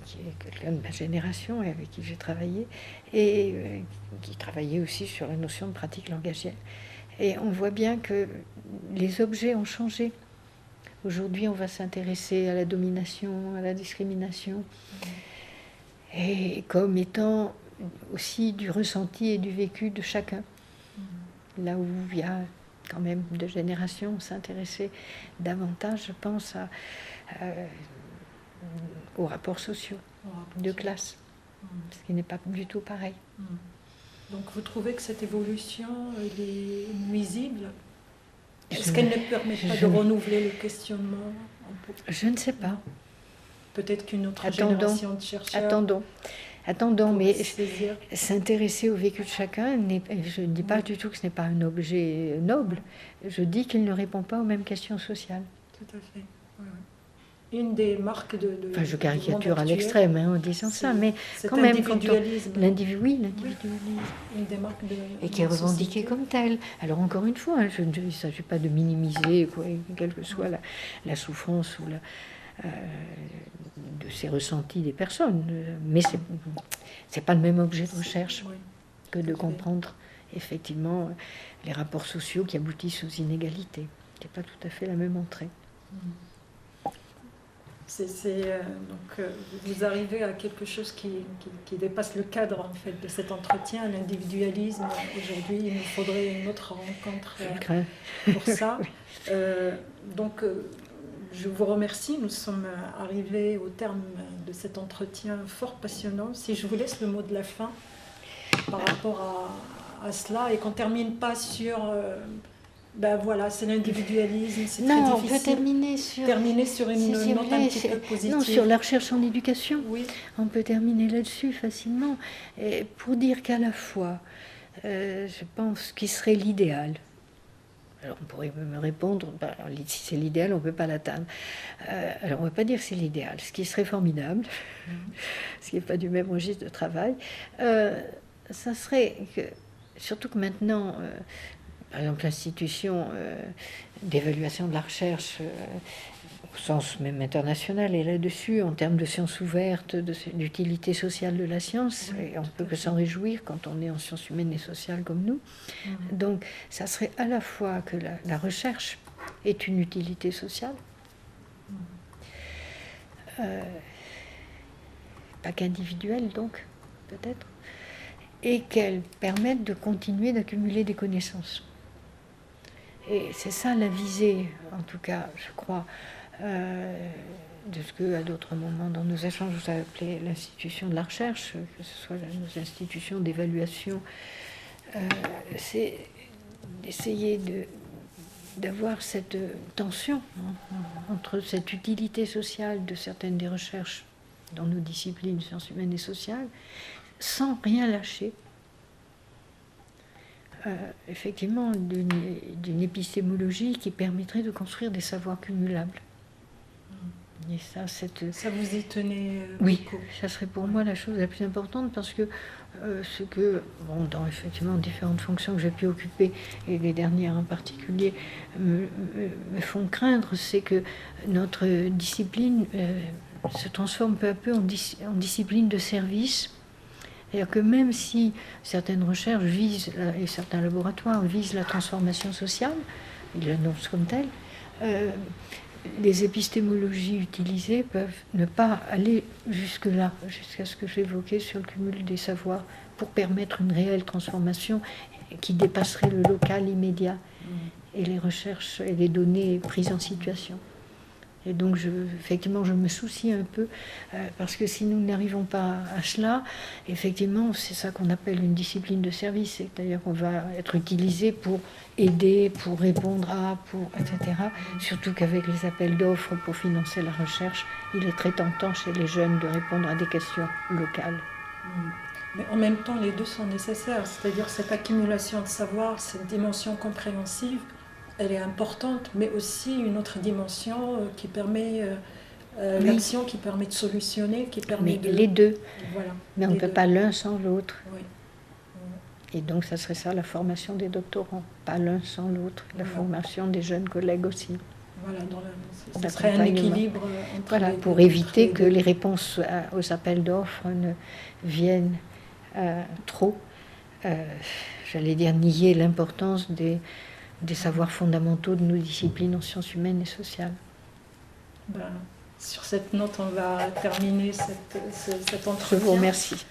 qui est quelqu'un de ma génération et avec qui j'ai travaillé, et qui travaillait aussi sur la notion de pratique langagière. Et on voit bien que les objets ont changé. Aujourd'hui, on va s'intéresser à la domination, à la discrimination, et comme étant aussi du ressenti et du vécu de chacun. Là où il y a quand même de générations s'intéresser davantage, je pense, aux rapports sociaux de classe, ce qui n'est pas du tout pareil. Donc vous trouvez que cette évolution est nuisible? Est-ce qu'elle ne permet pas de renouveler le questionnement? Je ne sais pas. Peut-être qu'une autre génération de chercheurs... Attendons, mais s'intéresser au vécu de chacun, je ne dis pas du tout que ce n'est pas un objet noble, je dis qu'il ne répond pas aux mêmes questions sociales. Tout à fait. Oui. Une des marques de enfin, je caricature à l'extrême en disant ça, mais quand même, l'individualisme, une des marques et qui est revendiqué comme tel. Alors encore une fois, il ne s'agit pas de minimiser, quelle que soit la souffrance ou de ces ressentis des personnes, mais c'est pas le même objet de recherche que de comprendre effectivement les rapports sociaux qui aboutissent aux inégalités. C'est pas tout à fait la même entrée. Donc vous arrivez à quelque chose qui dépasse le cadre en fait de cet entretien, l'individualisme. Aujourd'hui, il nous faudrait une autre rencontre pour ça. Donc je vous remercie. Nous sommes arrivés au terme de cet entretien fort passionnant. Si je vous laisse le mot de la fin par rapport à cela et qu'on ne termine pas sur... ben voilà, c'est l'individualisme, c'est très difficile. Non, on peut terminer sur une note un petit peu positive. Non, sur la recherche en éducation. Oui. On peut terminer là-dessus facilement. Et pour dire qu'à la fois, je pense qu'il serait l'idéal, Alors on pourrait me répondre, bah, si c'est l'idéal, on ne peut pas l'atteindre. Alors on ne va pas dire que c'est l'idéal. Ce qui serait formidable, ce qui n'est pas du même registre de travail, ça serait que, surtout que maintenant, par exemple l'institution d'évaluation de la recherche, au sens même international, est là-dessus, en termes de sciences ouvertes, d'utilité sociale de la science, oui, et on ne peut que s'en réjouir quand on est en sciences humaines et sociales comme nous. Donc ça serait à la fois que la recherche est une utilité sociale, pas qu'individuelle donc, peut-être, et qu'elle permette de continuer d'accumuler des connaissances. Et c'est ça la visée, en tout cas, je crois, de ce que, à d'autres moments dans nos échanges, vous avez appelé l'institution de la recherche, que ce soit nos institutions d'évaluation, c'est d'essayer d'avoir cette tension entre cette utilité sociale de certaines des recherches dans nos disciplines sciences humaines et sociales, sans rien lâcher, effectivement, d'une épistémologie qui permettrait de construire des savoirs cumulables. Et ça vous y tenez oui, beaucoup. Ça serait pour moi la chose la plus importante, parce que ce que, bon, dans effectivement différentes fonctions que j'ai pu occuper, et les dernières en particulier, me font craindre, c'est que notre discipline se transforme peu à peu en discipline de service. C'est-à-dire que même si certaines recherches visent, et certains laboratoires visent la transformation sociale, ils l'annoncent comme telle, les épistémologies utilisées peuvent ne pas aller jusque-là, jusqu'à ce que j'évoquais sur le cumul des savoirs, pour permettre une réelle transformation qui dépasserait le local immédiat et les recherches et les données prises en situation. Et donc, effectivement, je me soucie un peu, parce que si nous n'arrivons pas à cela, effectivement, c'est ça qu'on appelle une discipline de service, c'est-à-dire qu'on va être utilisé pour aider, pour répondre à, etc. Surtout qu'avec les appels d'offres pour financer la recherche, il est très tentant chez les jeunes de répondre à des questions locales. Mais en même temps, les deux sont nécessaires, c'est-à-dire cette accumulation de savoir, cette dimension compréhensive, elle est importante, mais aussi une autre dimension qui permet oui, l'action, qui permet de solutionner, qui permet mais les deux. Voilà, mais on ne peut pas l'un sans l'autre. Oui. Et donc ça serait ça, la formation des doctorants, pas l'un sans l'autre, la formation des jeunes collègues aussi. Voilà, ça serait un équilibre entre voilà, les pour deux, éviter que les réponses aux appels d'offres ne viennent trop, j'allais dire, nier l'importance des savoirs fondamentaux de nos disciplines en sciences humaines et sociales. Ben, sur cette note, on va terminer cet entretien. Je vous remercie.